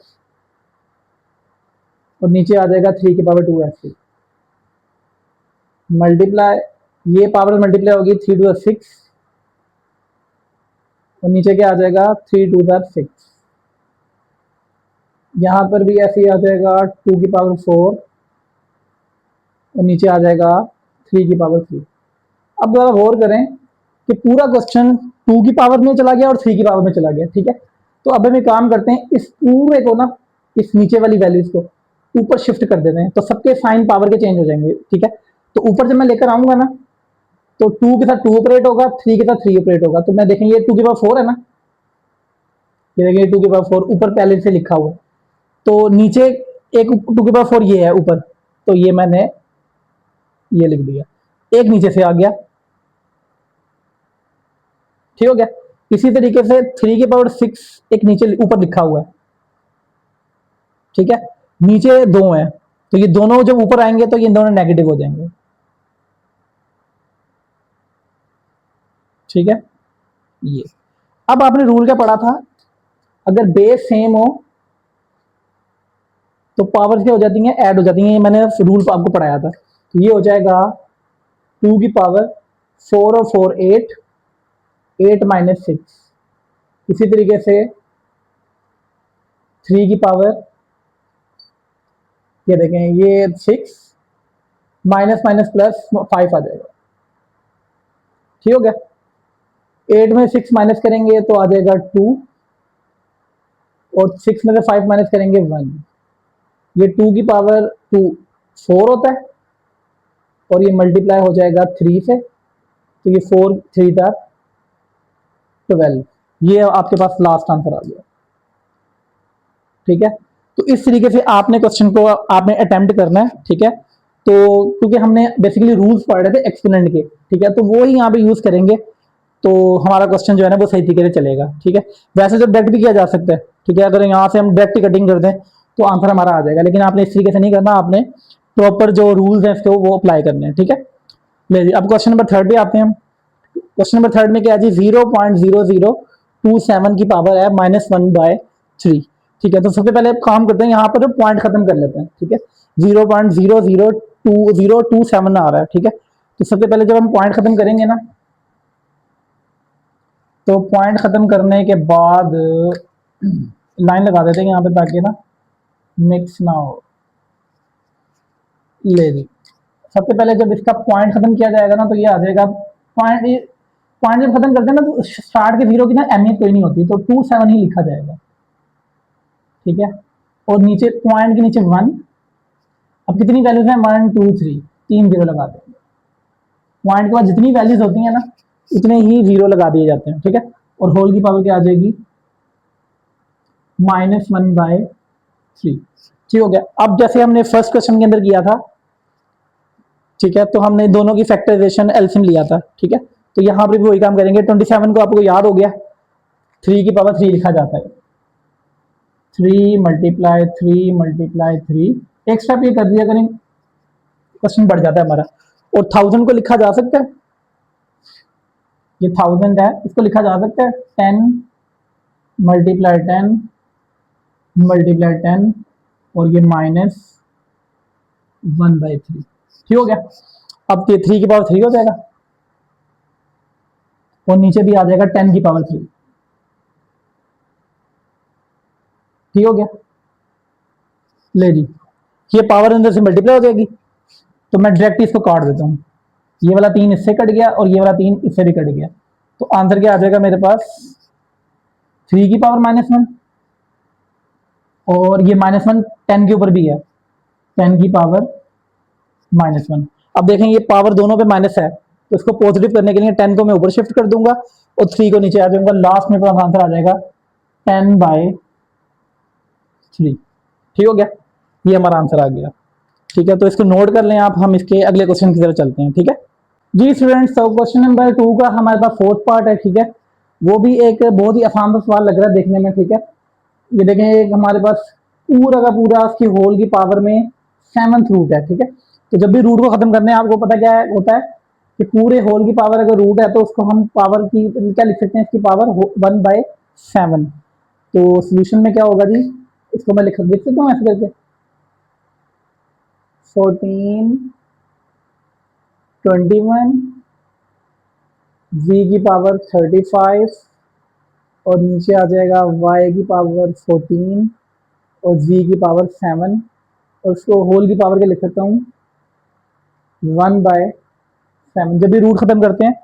और नीचे आ जाएगा 3 की पावर 2 ऐसे मल्टीप्लाई, ये पावर मल्टीप्लाई होगी 3 2 6 और नीचे क्या आ जाएगा 3 2 6। यहाँ पर भी ऐसे ही आ जाएगा 2 की पावर 4 और नीचे आ जाएगा 3 की पावर 3। अब जरा गौर करें कि पूरा क्वेश्चन 2 की पावर में चला गया और 3 की पावर में चला गया, ठीक है। तो अब हम एक काम करते हैं, इस पूरे को ना, इस नीचे वाली वैल्यूज को ऊपर शिफ्ट कर देते हैं तो सबके साइन पावर के चेंज हो जाएंगे, ठीक है। तो ऊपर जब मैं लेकर आऊंगा ना तो 2 के साथ 2 ऑपरेट होगा, 3 के साथ 3 ऑपरेट होगा। तो मैं देखेंगे 2 की पावर 4 है ना, ये देखिए 2 की पावर 4 ऊपर पहले से लिखा हुआ है, तो नीचे एक 2 की पावर 4 ये है ऊपर, तो ये मैंने ये लिख दिया, एक नीचे से आ गया, ठीक हो गया। इसी तरीके से 3 की पावर 6 एक नीचे ऊपर लिखा हुआ है, ठीक है। नीचे 2 है तो ये दोनों जब ऊपर आएंगे तो ये दोनों नेगेटिव हो जाएंगे, ठीक है। ये अब आपने रूल क्या पढ़ा था, अगर बेस सेम हो तो पावर क्या हो जाती है, ऐड हो जाती है। ये मैंने रूल आपको पढ़ाया था, तो ये हो जाएगा 2 की पावर 4 और 4 8 8 माइनस 6। इसी तरीके से 3 की पावर, ये देखें ये 6 माइनस माइनस प्लस 5 आ जाएगा, ठीक हो गया। 8 में 6 माइनस करेंगे तो आ जाएगा 2 और 6 में से 5 माइनस करेंगे 1। ये 2 की पावर 2 4 होता है और ये मल्टीप्लाई हो जाएगा 3 से, तो ये 4 3 था 12। ये आपके पास लास्ट आंसर आ गया, ठीक है। तो इस तरीके से आपने क्वेश्चन को आपने अटेम्प्ट करना है, ठीक है। तो क्योंकि हमने बेसिकली रूल्स पढ़ रहे थे एक्सपोनेंट के, ठीक है, तो वो ही यहाँ पे यूज करेंगे तो हमारा क्वेश्चन जो है ना वो सही तरीके से चलेगा, ठीक है। वैसे तो डायरेक्ट भी किया जा सकता है, ठीक है, अगर यहाँ से हम डायरेक्ट कटिंग कर दें तो आंसर हमारा आ जाएगा, लेकिन आपने इस तरीके से नहीं करना, आपने प्रॉपर जो रूल्स हैं इसके वो अप्लाई करने हैं, ठीक है। अब क्वेश्चन नंबर 3 पे आते हैं हम। क्वेश्चन नंबर 3 में क्या है जी, 0.0027 की पावर है -1/3, ठीक है। तो सबसे पहले काम करते हैं, यहाँ पर पॉइंट खत्म कर लेते हैं, ठीक है। 0.00227 आ रहा है, ठीक है। तो सबसे पहले जब हम पॉइंट खत्म करेंगे ना, तो पॉइंट खत्म करने के बाद लाइन लगा देते हैं यहाँ पे ताकि ना मिक्स ना हो। ले जी, सबसे पहले जब इसका पॉइंट खत्म किया जाएगा ना तो ये आ जाएगा पॉइंट, पॉइंट जब खत्म करते हैं ना तो स्टार्ट के 0 की ना अहमियत कोई नहीं होती, तो 27 ही लिखा जाएगा, ठीक है। और नीचे पॉइंट के नीचे 1, अब कितनी वैल्यूज हैं 1 2 3, 3 0 लगा देंगे। पॉइंट के बाद जितनी वैल्यूज होती है ना उतने ही 0 लगा दिए जाते हैं, ठीक है। और होल की पावर क्या आ जाएगी -1/3, ठीक हो गया। अब जैसे हमने फर्स्ट क्वेश्चन के अंदर किया था, ठीक है, तो हमने दोनों की फैक्टराइजेशन एलसीएम लिया था, ठीक है। तो यहाँ पर भी वही काम करेंगे। 27 को आपको याद हो गया, 3 की पावर 3 लिखा जाता है। 3 × 3 × 3 एक स्टेप ये कर दिया करें, क्वेश्चन बढ़ जाता है हमारा। और 1000 को लिखा जा सकता है, ये 1000 है, इसको लिखा जा सकता है 10 × 10 × 10 और ये -1/3, ठीक हो गया। अब ये 3 की पावर 3 हो जाएगा और नीचे भी आ जाएगा 10 की पावर 3, ठीक हो गया। ले जी, ये पावर अंदर से मल्टीप्लाई हो जाएगी, तो मैं डायरेक्ट इसको काट देता हूँ। ये वाला 3 इससे कट गया और ये वाला 3 इससे भी कट गया, तो आंसर क्या आ जाएगा मेरे पास 3 की पावर -1 और ये -1 10 के ऊपर भी है, 10 की पावर -1। अब देखें ये पावर दोनों पे माइनस है, तो इसको पॉजिटिव करने के लिए 10 को मैं ऊपर शिफ्ट कर दूंगा और 3 को नीचे आ जाऊंगा। लास्ट में पास आंसर आ जाएगा 10/3, ठीक हो गया। ये हमारा आंसर आ गया, ठीक है। तो इसको नोट कर लें आप, हम इसके अगले क्वेश्चन की तरफ चलते हैं, ठीक है जी स्टूडेंट्स। तो क्वेश्चन नंबर 2 का हमारे पास फोर्थ पार्ट है, ठीक है। वो भी एक बहुत ही आसान सा सवाल लग रहा है देखने में, ठीक है। ये देखें एक हमारे पास पूरा का पूरा उसकी होल की पावर में 7th रूट है, ठीक है। तो जब भी रूट को खत्म करने हैं आपको पता क्या होता है कि पूरे होल की पावर अगर रूट है तो उसको हम पावर की क्या लिख सकते हैं, इसकी पावर 1/7। तो सोल्यूशन में क्या होगा जी, इसको मैं लिख सकता हूँ ऐसे करके 14 21 v की पावर 35 और नीचे आ जाएगा y की पावर 14 और v की पावर 7 और उसको होल की पावर के लिख सकता हूँ 1/7। जब भी रूट खत्म करते हैं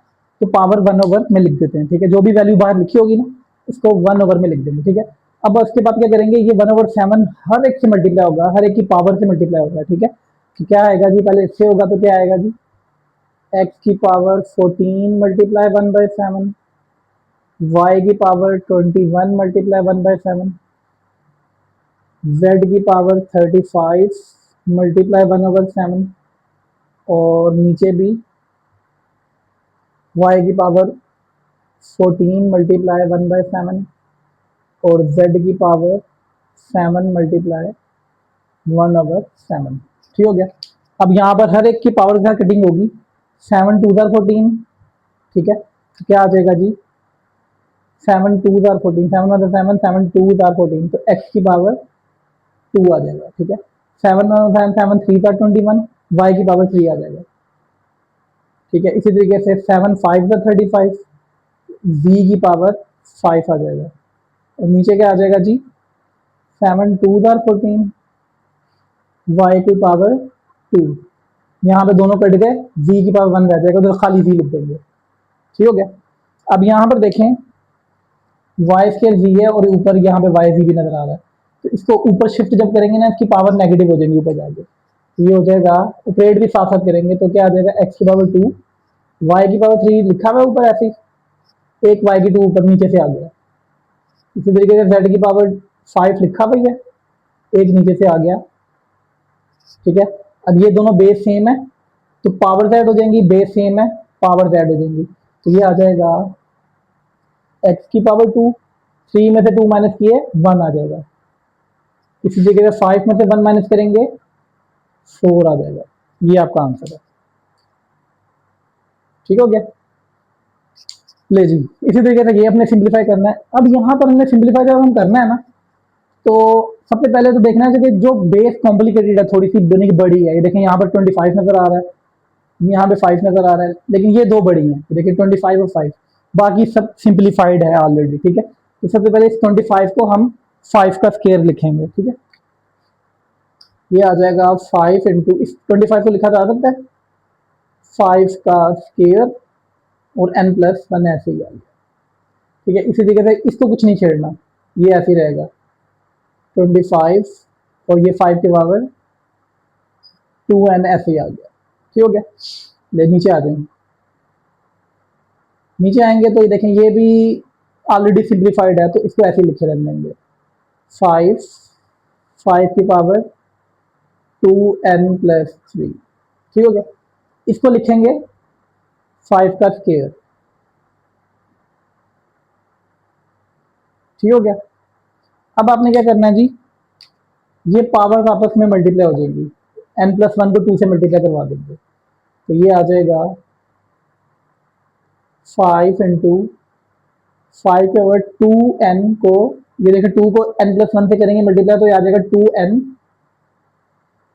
तो पावर 1/, में लिख देते हैं, ठीक है। जो भी वैल्यू बाहर लिखी होगी ना उसको 1/, में लिख देंगे, ठीक है। अब उसके बाद क्या करेंगे, ये 1/7 हर एक से मल्टीप्लाई होगा, हर एक की पावर से मल्टीप्लाई होगा, ठीक है। तो क्या आएगा जी, पहले इससे होगा तो क्या आएगा जी, x की पावर 14 मल्टीप्लाई 1/7, y की पावर 21 मल्टीप्लाई 1/7, z की पावर 35 मल्टीप्लाई 1/7 और नीचे भी y की पावर 14 मल्टीप्लाई 1/7 और z की पावर 7 मल्टीप्लाई 1/7, ठीक हो गया। अब यहाँ पर हर एक की पावर के साथ कटिंग होगी, 7 2 14, ठीक है। तो क्या आ जाएगा जी, 7 2 14, 7 1 7, 7 2 14, तो x की पावर 2 आ जाएगा, ठीक है। 7 1 7 3 21, y की पावर 3 आ जाएगा, ठीक है। इसी तरीके से 7 5 35, v की पावर 5 आ जाएगा और नीचे क्या आ जाएगा जी, 7 2 14, y की पावर 2। यहाँ पे दोनों कट गए, v की पावर 1 रह जाएगा तो खाली v लिख देंगे, ठीक हो गया। अब यहाँ पर देखें वाई स्केयर v है और ऊपर यहाँ पे वाई v भी नजर आ रहा है, तो इसको ऊपर शिफ्ट जब करेंगे ना इसकी पावर नेगेटिव हो जाएगी ऊपर जाके, तो ये हो जाएगा ऑपरेट भी साथ साथ करेंगे तो क्या आ जाएगा x की पावर 2, y की पावर 3 लिखा हुआ है ऊपर ऐसे ही, एक y की 2 ऊपर नीचे से आ गया। इसी तरीके से z की पावर 5 लिखा हुआ है, एक नीचे से आ गया, ठीक है। अब ये दोनों बेस सेम है तो पावर z हो जाएंगी, बेस सेम है पावर z हो जाएंगी, तो ये आ जाएगा x की पावर 2, 3 में से 2 माइनस किए 1 आ जाएगा। इसी जगह 5 में से 1 माइनस करेंगे 4 आ जाएगा, ये आपका आंसर है, ठीक हो गया। ले जी, इसी तरीके से ये अपने सिंप्लीफाई करना है। अब यहाँ पर हमने सिंप्लीफाई जब हम करना है ना, तो सबसे पहले तो देखना है कि जो बेस कॉम्प्लिकेटेड है थोड़ी सी यानी कि बड़ी है, ये देखें यहाँ पर 25 नजर आ रहा है, यहाँ पे 5 नजर आ रहा है, लेकिन ये दो बड़ी हैं, देखिए 25 और 5, बाकी सब सिंप्लीफाइड है ऑलरेडी, ठीक है। तो सबसे पहले इस 25 को हम 5 का स्केयर लिखेंगे, ठीक है। ये आ जाएगा 5 इंटू, इस 25 को लिखा जा सकता है 5 का स्केयर और n+1 ऐसे ही आ गया, ठीक है। इसी तरीके से इसको कुछ नहीं छेड़ना, ये ऐसे ही रहेगा 25 और ये 5 के पावर 2n ऐसे ही आ गया, ठीक हो गया। ले नीचे आ जाएंगे, नीचे आएंगे तो ये देखें ये भी ऑलरेडी सिंप्लीफाइड है तो इसको ऐसे ही लिखे रख देंगे 5 5 की पावर 2n+3, ठीक हो गया। इसको लिखेंगे 5 का स्केयर, ठीक हो गया। अब आपने क्या करना है जी, ये पावर आपस में मल्टीप्लाई हो जाएंगी, n+1 को 2 से मल्टीप्लाई करवा देंगे, तो ये आ जाएगा 5 इंटू 5/2n को, ये देखिए 2 को n+1 से करेंगे मल्टीप्लाई, तो ये आ जाएगा 2n,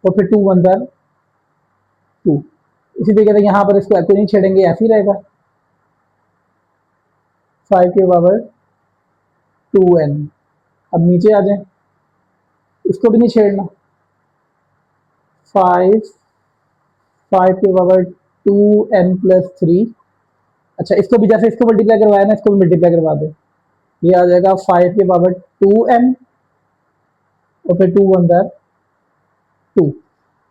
और फिर 2 1 2। इसी तरीके से यहाँ पर इसको ऐसे नहीं छेड़ेंगे, ऐसे ही रहेगा 5/2n। अब नीचे आ जाए, इसको भी नहीं छेड़ना, 5 5/2n+3। अच्छा, इसको भी जैसे इसको मल्टीप्लाई करवाया ना, इसको भी मल्टीप्लाई करवा दे, ये आ जाएगा 5/2n, और फिर 2 1 2।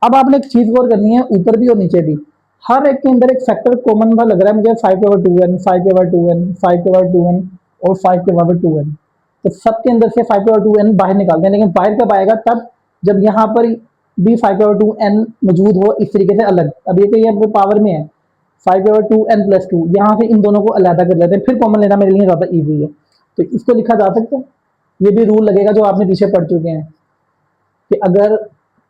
अब आपने एक चीज गौर करनी है, ऊपर भी और नीचे भी हर एक के अंदर एक फैक्टर कॉमन सा लग रहा है मुझे, 5/2n 5/2n 5/2n और 5/2n। तो सबके अंदर से 5/2n बाहर निकालते हैं, लेकिन बाहर कब आएगा, तब जब यहाँ पर भी 5/2n मौजूद हो इस तरीके से अलग। अब ये तो ये पावर में है 5/2n+2, यहाँ से इन दोनों को अलग कर लेते हैं, फिर कॉमन लेना मेरे लिए ज़्यादा ईजी है, तो इसको लिखा जा सकता है। ये भी रूल लगेगा जो आपने पीछे पढ़ चुके हैं कि अगर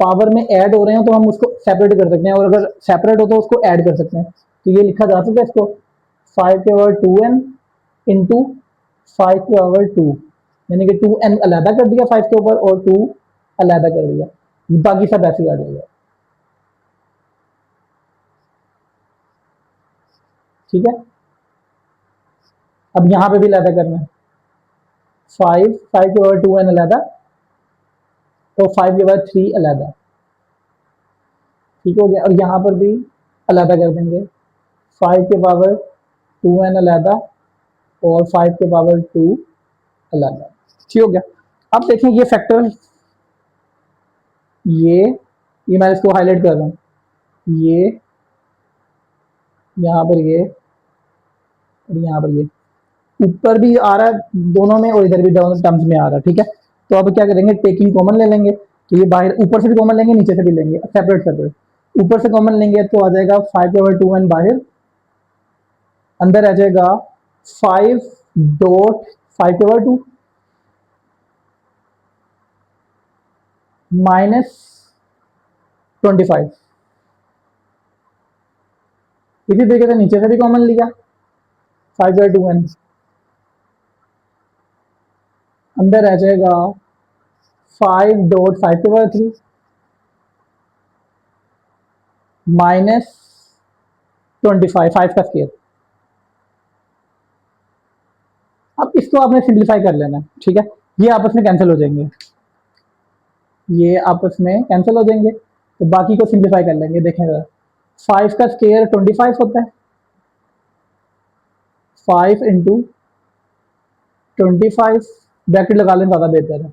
पावर में ऐड हो रहे हैं तो हम उसको सेपरेट कर सकते हैं, और अगर सेपरेट हो तो उसको ऐड कर सकते हैं। तो ये लिखा जा सकता है इसको 5/2n इंटू 5/2, यानी कि 2n अलहदा कर दिया 5 के ऊपर और 2 अलहदा कर दिया, बाकी सब ऐसे ही आ जाएगा। ठीक है, अब यहाँ पे भी अलहदा करना है, 5/2n अलहदा तो 5/3 अलहदा। ठीक हो गया, और यहाँ पर भी अलहदा कर देंगे, 5/2n अलहदा और 5/2 अलहदा। ठीक हो गया। अब देखें ये फैक्टर, ये मैं इसको हाईलाइट कर रहा हूँ, ये यहाँ पर ये और यहाँ पर ये ऊपर भी आ रहा है दोनों में, और इधर भी दोनों टर्म्स में आ रहा है। ठीक है, तो अब क्या करेंगे, टेकिंग कॉमन ले लेंगे, तो ये बाहर ऊपर से भी कॉमन लेंगे, नीचे से भी लेंगे, सेपरेट सेपरेट। ऊपर से कॉमन लेंगे तो आ जाएगा 5/2n बाहर, अंदर आ जाएगा 5/5/2 -25। इसी तरीके से नीचे से भी कॉमन लिया 5/2n, अंदर आ जाएगा 5/5/3 -25, 5 का स्केयर। अब इसको आपने सिंप्लीफाई कर लेना है। ठीक है, ये आपस में कैंसिल हो जाएंगे, ये आपस में कैंसिल हो जाएंगे, तो बाकी को सिंप्लीफाई कर लेंगे। देखेंगे 5 का स्केयर 25 होता है, 5 इंटू 25, ब्रैकेट लगा लें ज़्यादा बेहतर है,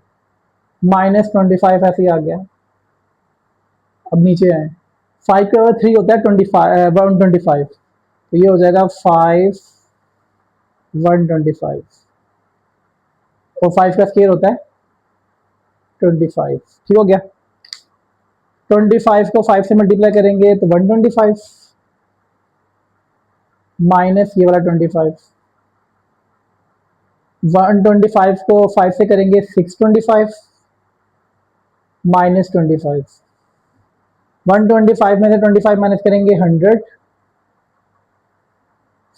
-25 ऐसे ही आ गया। अब नीचे आए, 5/3 होता है 125, तो ये हो जाएगा 5/125, और 5 का स्केयर होता है 25। ठीक हो गया, 25 को 5 से मल्टीप्लाई करेंगे तो 125 माइनस ये वाला 25, 125 को 5 से करेंगे 625 -25, 125 में से 25 माइनस करेंगे 100,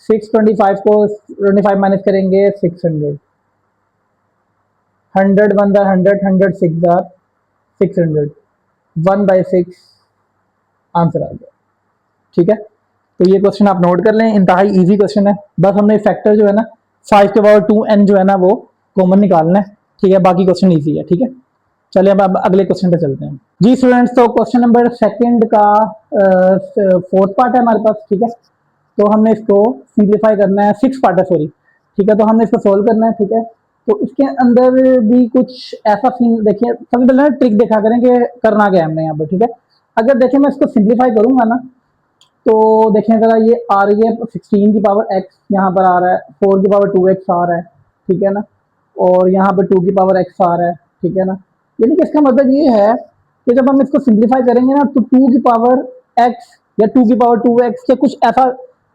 625 को 25 माइनस करेंगे 600, 100 1 100, 100 6 600, 1/6 आंसर आ गया। ठीक है, तो ये क्वेश्चन आप नोट कर लें, इंतहाई इजी क्वेश्चन है, बस हमने फैक्टर जो है ना 5/2n जो है ना वो कॉमन निकालना है। ठीक है, बाकी क्वेश्चन इजी है। ठीक है, चलिए अब अगले क्वेश्चन पे चलते हैं जी स्टूडेंट्स। तो क्वेश्चन नंबर सेकंड का फोर्थ पार्ट है हमारे पास। ठीक है, तो हमने इसको सिंप्लीफाई करना है, सिक्स पार्ट है सॉरी। ठीक है, तो हमने इसको सोल्व करना है। ठीक है, तो इसके अंदर भी कुछ ऐसा सीन देखिए, सबसे पहले ट्रिक देखा करें कि करना क्या है हमने यहाँ पर। ठीक है, अगर देखें मैं इसको सिंप्लीफाई करूंगा ना, तो देखें जरा, ये आ रही है 16 की पावर x, यहाँ पर आ रहा है 4 की पावर 2x आ रहा है। ठीक है ना, और यहाँ पर 2 की पावर x आ रहा है। ठीक है ना, यानी कि इसका मतलब ये है कि जब हम इसको सिंप्लीफाई करेंगे ना, तो 2 की पावर x या 2 की पावर 2x या कुछ ऐसा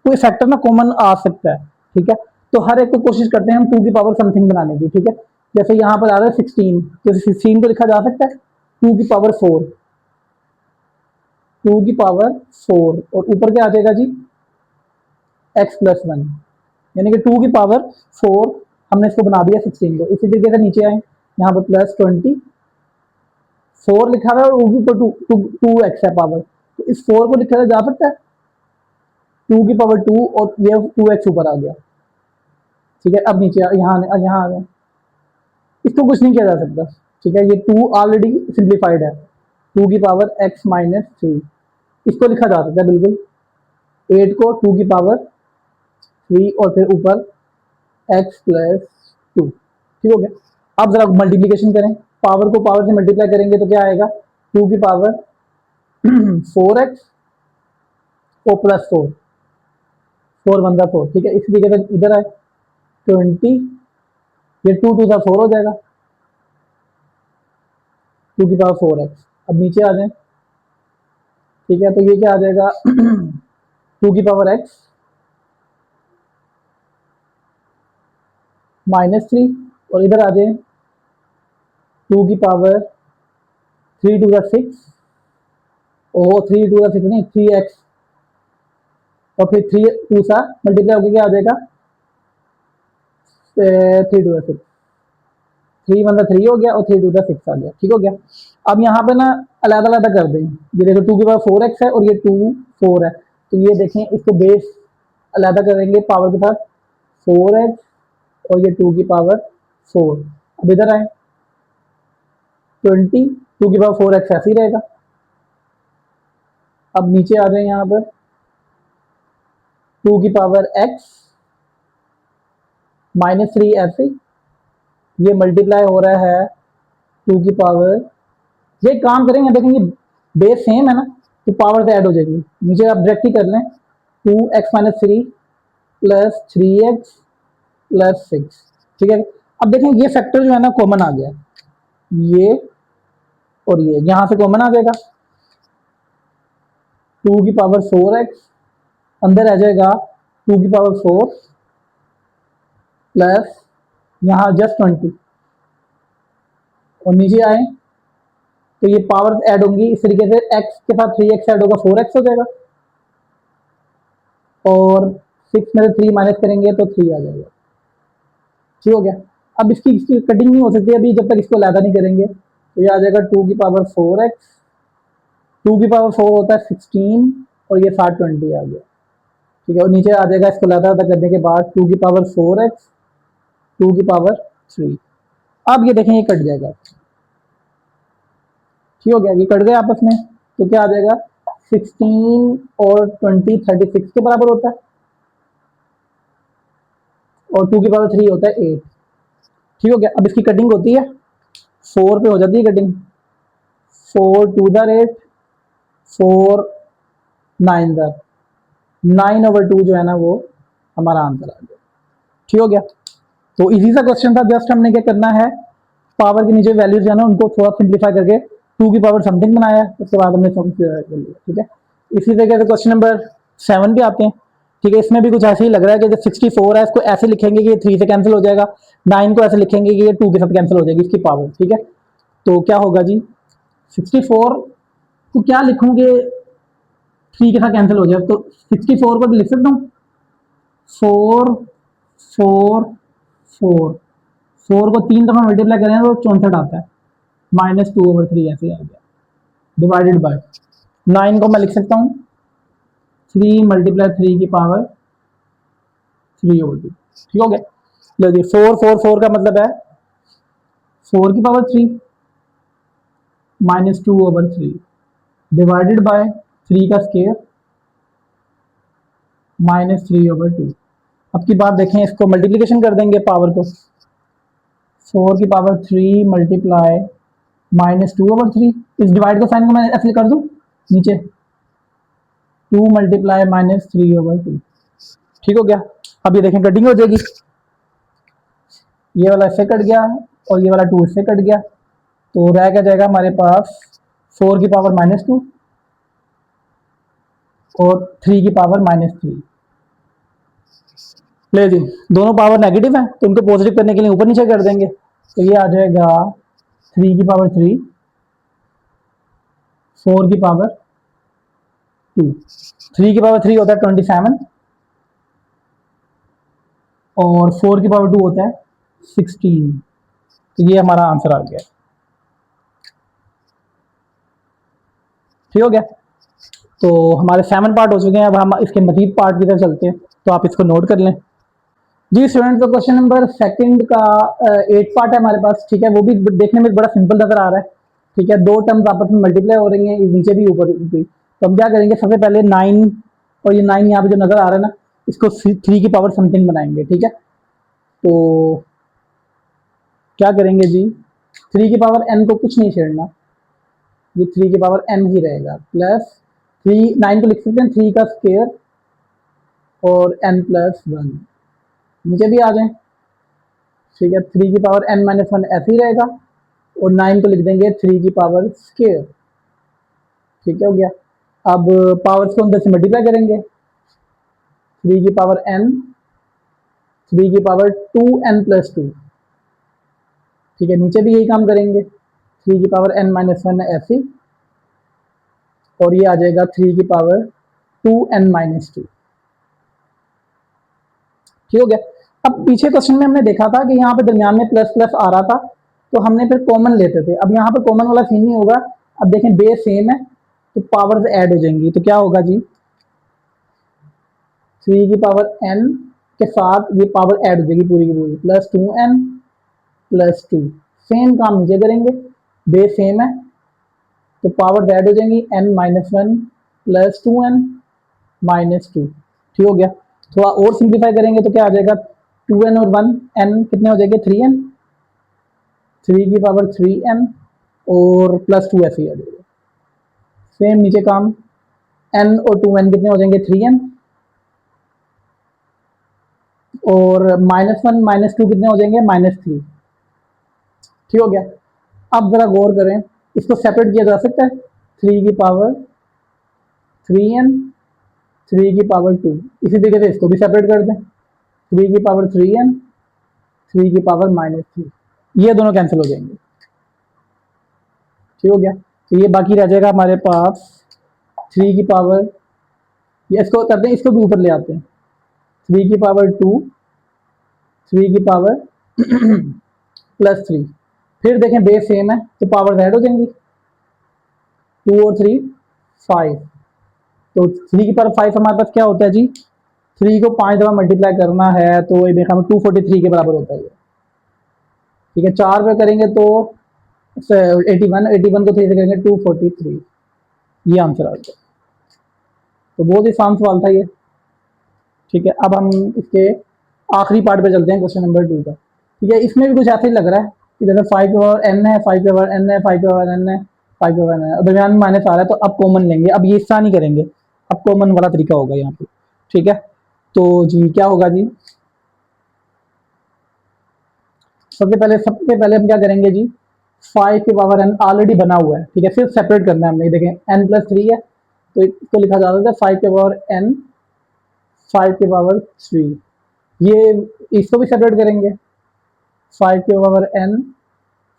कोई फैक्टर ना कॉमन आ सकता है। ठीक है, तो हर एक को कोशिश करते हैं हम 2 की पावर समथिंग बनाने की। ठीक है, जैसे यहाँ पर आ रहा है 16, तो 16 को लिखा जा सकता है 2 की पावर 4, 2 की पावर 4, और ऊपर क्या आ जाएगा जी x+1, यानी कि 2 की पावर 4 हमने इसको बना दिया 16 को। इसी तरीके से नीचे आए, यहाँ पर +24 लिखा हुआ है और ऊपर 2x है पावर, तो इस 4 को लिखा जा सकता है 2 की पावर 2 और ये 2x ऊपर आ गया। ठीक है, अब नीचे यहाँ आ गया, इसको कुछ नहीं किया जा सकता। ठीक है, ये 2 ऑलरेडी सिंप्लीफाइड है, 2 की पावर x-3, इसको लिखा जा सकता है बिल्कुल, 8 को 2 की पावर 3 और फिर ऊपर x+2। ठीक हो गया। अब जरा मल्टीप्लीकेशन करें, पावर को पावर से मल्टीप्लाई करेंगे तो क्या आएगा 2 की पावर 4x और +4, 4 1 4। ठीक है, इसी तरीके से इधर आए 20, ये 2 2 4 हो जाएगा, 2 की पावर 4x। अब नीचे आ जाए, ठीक है, तो ये क्या आ जाएगा 2 की पावर x -3, और इधर आ जाए 2 की पावर 3 2 6, और 3 2 6 नहीं 3x, और फिर 3 2 सा मल्टीप्लाई होकर क्या आ जाएगा 3 2 6, 3 1 3 हो गया और 3 2 6 आ गया। ठीक हो गया। अब यहाँ पे ना अलग अलग कर दें, ये देखो 2 की पावर 4x है और ये 2 4 है, तो ये देखें इसको बेस अलग करेंगे पावर के साथ 4x और ये 2 की पावर 4। अब इधर आए 20, 2 की पावर 4x ऐसे ही रहेगा। अब नीचे आ जाए यहाँ पर 2 की पावर x -3 ऐसे, ये मल्टीप्लाई हो रहा है 2 की पावर, ये काम करेंगे देखेंगे बेस सेम है ना, तो पावर से ऐड हो जाएगी, नीचे आप डायरेक्ट ही कर लें 2x-3 + 3x + 6। ठीक है, अब देखें ये फैक्टर जो है ना कॉमन आ गया, ये और ये यहाँ से कॉमन आ जाएगा, 2 की पावर 4x अंदर आ जाएगा 2 की पावर 4 प्लस यहाँ जस्ट 20, और नीचे आए तो ये पावर ऐड होंगी इस तरीके से, x के साथ 3x ऐड होगा 4x हो जाएगा, और 6 में से 3 माइनस करेंगे तो 3 आ जाएगा। ठीक हो गया। अब इसकी कटिंग नहीं हो सकती अभी जब तक इसको अलग नहीं करेंगे, तो ये आ जाएगा 2 की पावर 4x, 2 की पावर 4 होता है 16, और ये साथ 20 आ गया। ठीक है, और नीचे आ जाएगा इसको अलग करने के बाद 2 की पावर 4x, 2 की पावर 3। अब ये देखें ये कट जाएगा। ठीक हो गया, ये कट गया आपस में, तो क्या आ जाएगा 16 और 20 36 के बराबर होता है, और 2 की पावर 3 होता है 8। ठीक हो गया। अब इसकी कटिंग होती है 4 पे हो जाती है कटिंग, 4 2 8, 4 9 9/2 जो है ना वो हमारा आंसर आ गया। ठीक हो गया। तो इजी सा क्वेश्चन था, जस्ट हमने क्या करना है पावर के नीचे वैल्यूज है ना उनको थोड़ा सिंप्लीफाई करके 2 की पावर समथिंग बनाया, उसके बाद हमने कर लिया। ठीक है, इसी तरीके से क्वेश्चन नंबर 7 पे आते हैं। ठीक है, इसमें भी कुछ ऐसे ही लग रहा है कि जो 64 है इसको ऐसे लिखेंगे कि ये 3 से कैंसिल हो जाएगा, 9 को ऐसे लिखेंगे कि ये 2 के साथ कैंसिल हो जाएगी इसकी पावर। ठीक है, तो क्या होगा जी 64 को क्या लिखूंगे 3 के साथ कैंसिल हो जाए, तो 64 को भी लिख सकता हूँ 4 4 4, 4 को 3 दफा मल्टीप्लाई करें तो 64 आता है, -2/3 ऐसे आ गया, डिवाइडेड बाय 9 को मैं लिख सकता हूँ 3 × 3 की पावर 3/2। ठीक हो गया। लो जी 4 4 4 का मतलब है 4 की पावर 3 -2/3 डिवाइडेड बाय 3 का स्केयर -3/2। अब की बात देखें, इसको मल्टीप्लिकेशन कर देंगे पावर को, 4 की पावर 3 मल्टीप्लाई -2/3, इस डिवाइड का साइन को मैं ऐसे कर दूं नीचे 2 × -3/2। ठीक हो गया। अब ये देखें कटिंग हो जाएगी, ये वाला इससे कट गया और ये वाला 2 इससे कट गया, तो रह क्या जाएगा हमारे पास 4 की पावर -2 और 3 की पावर -3। ले जी दोनों पावर नेगेटिव है तो उनको पॉजिटिव करने के लिए ऊपर नीचे कर देंगे, तो ये आ जाएगा 3 की पावर 3, 4 की पावर 2। 3 की पावर 3 होता है 27 और 4 की पावर 2 होता है 16। तो ये हमारा आंसर आ गया। ठीक हो गया। तो हमारे 7 पार्ट हो चुके हैं। अब हम इसके मजीद पार्ट की तरफ चलते हैं, तो आप इसको नोट कर लें। जी स्टूडेंट, तो क्वेश्चन नंबर सेकंड का 8 पार्ट है हमारे पास। ठीक है, वो भी देखने में बड़ा सिंपल नजर आ रहा है। ठीक है, दो टर्म्स आपस में मल्टीप्लाई हो रही हैं, नीचे भी ऊपर भी। तो हम क्या करेंगे, सबसे पहले 9 और ये 9 यहाँ पे जो नजर आ रहा है ना, इसको 3 की पावर समथिंग बनाएंगे। ठीक है, तो क्या करेंगे जी, 3 की पावर n को कुछ नहीं छेड़ना, ये 3 की पावर n ही रहेगा। प्लस 9 को लिख सकते हैं 3 का स्क्वायर और n+1, नीचे भी आ जाए। ठीक है, 3 की पावर n-1 ऐसे ही रहेगा और 9 को लिख देंगे 3 की पावर स्क्वायर। ठीक है, हो गया। अब पावर्स को अंदर से मल्टीप्लाई करेंगे, 3 की पावर n, 3 की पावर 2n+2। ठीक है, नीचे भी यही काम करेंगे, 3 की पावर n-1 ऐसे, और ये आ जाएगा 3 की पावर 2n-2। ठीक हो गया। अब पीछे क्वेश्चन में हमने देखा था कि यहाँ पे दरमियान में प्लस प्लस आ रहा था, तो हमने फिर कॉमन लेते थे। अब यहाँ पे कॉमन वाला सीन नहीं होगा। अब देखें बेस सेम है, तो पावर्स ऐड हो जाएंगी। तो क्या होगा जी, 3 की पावर n के साथ ये पावर ऐड हो जाएगी पूरी की पूरी, +2n+2। सेम काम नीचे करेंगे, बेस सेम है तो पावर ऐड हो जाएंगी, n-1 +2n-2। ठीक हो गया। थोड़ा और सिंप्लीफाई करेंगे तो क्या आ जाएगा, 2n और 1 n कितने हो जाएंगे, 3n, 3 की पावर 3n और +2 ऐसे ही आ जाएगा। सेम नीचे काम, n और 2n कितने हो जाएंगे, 3n, और -1 -2 कितने हो जाएंगे, -3। ठीक हो गया। अब जरा गौर करें, इसको सेपरेट किया जा सकता है, 3 की पावर 3n, 3 की पावर 2। इसी तरीके से इसको भी सेपरेट कर दें, 3 की पावर 3n, 3 की पावर -3। ये दोनों कैंसिल हो जाएंगे। ठीक हो गया। तो ये बाकी रह जाएगा हमारे पास 3 की पावर, ये इसको करते हैं, इसको भी ऊपर ले आते हैं, 3 की पावर 2, 3 की पावर +3। फिर देखें बेस सेम है तो पावर ऐड हो जाएंगी, 2 और 3 5। तो 3 की पावर 5 हमारे पास क्या होता है जी, 3 को 5 दफ़ा मल्टीप्लाई करना है तो ये मेरे ख्याल में 243 के बराबर होता है ये। ठीक है, 4 पे करेंगे तो 81, 81 को 3 से करेंगे 243। ये आंसर आ गया। तो बहुत ही आसान सवाल था ये। ठीक है, अब हम इसके आखिरी पार्ट पे चलते हैं, क्वेश्चन नंबर 2 का। ठीक है, इसमें भी कुछ ऐसा ही लग रहा है कि जैसे 5 की पावर n है, 5 की पावर n है, 5 की पावर n है, 5 की पावर n है, दरमियान में माइनस आ रहा है, तो अब कॉमन लेंगे। अब ये हिस्सा नहीं करेंगे, अब कॉमन वाला तरीका होगा यहाँ पे। ठीक है, तो जी क्या होगा जी, सबसे पहले हम क्या करेंगे जी, 5 की पावर n ऑलरेडी बना हुआ है। ठीक है, सिर्फ सेपरेट करना है हमने। देखें n+3 है तो इसको लिखा जा सकता है 5 की पावर n, 5 की पावर 3। ये इसको भी सेपरेट करेंगे, 5 की पावर n,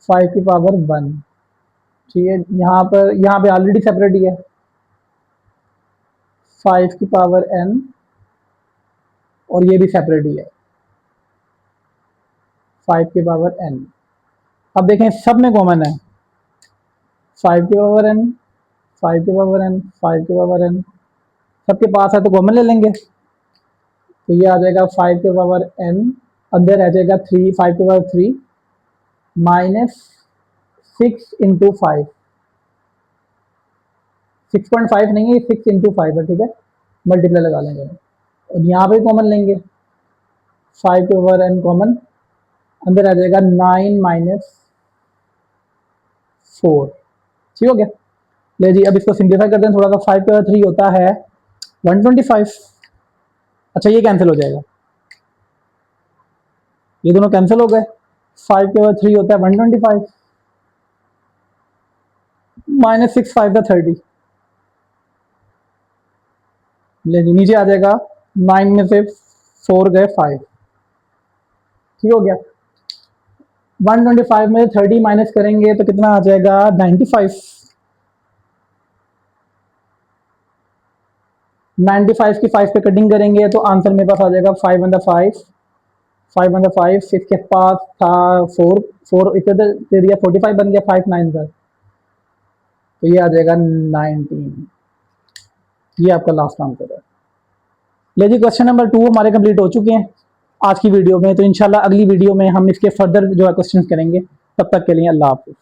5 की पावर 1। ठीक है, यहाँ पे ऑलरेडी सेपरेट ही है, 5 की पावर n और ये भी सेपरेट ही है, 5 की पावर n। अब देखें सब में कॉमन है, 5 की पावर n, 5 की पावर n, 5 की पावर n, सबके पास है तो कॉमन ले लेंगे। तो ये आ जाएगा 5 की पावर n, अंदर रह जाएगा 5 की पावर 3 -6 × 5, 6.5 नहीं है, 6 × 5 है। ठीक है, मल्टीप्लाई लगा लेंगे और यहाँ पे कॉमन लेंगे, 5 की पावर n कॉमन, अंदर आ जाएगा 9 - 4। ठीक हो गया। ले जी, अब इसको सिंप्लीफाई करते हैं थोड़ा सा। 5 की पावर 3 होता है 125। अच्छा, ये कैंसिल हो जाएगा, ये दोनों कैंसिल हो गए। 5 की पावर 3 होता है 125, -6 5 का 30। ले जी, नीचे आ जाएगा, 9 में से 4 गए 5। ठीक हो गया। 125 में 30 माइनस करेंगे तो कितना आ जाएगा 95। 95 की 5 पे कटिंग करेंगे तो आंसर मेरे पास आ जाएगा 5 5 अंडर 5, इसके पास था 4, 4 इधर दे दिया 45 बन गया, 5 9 का, तो ये आ जाएगा 19। ये आपका लास्ट आंसर है। ले जी, क्वेश्चन नंबर 2 हमारे कंप्लीट हो चुके हैं आज की वीडियो में। तो इंशाल्लाह अगली वीडियो में हम इसके फर्दर जो है क्वेश्चन करेंगे। तब तक के लिए अल्लाह हाफिज़।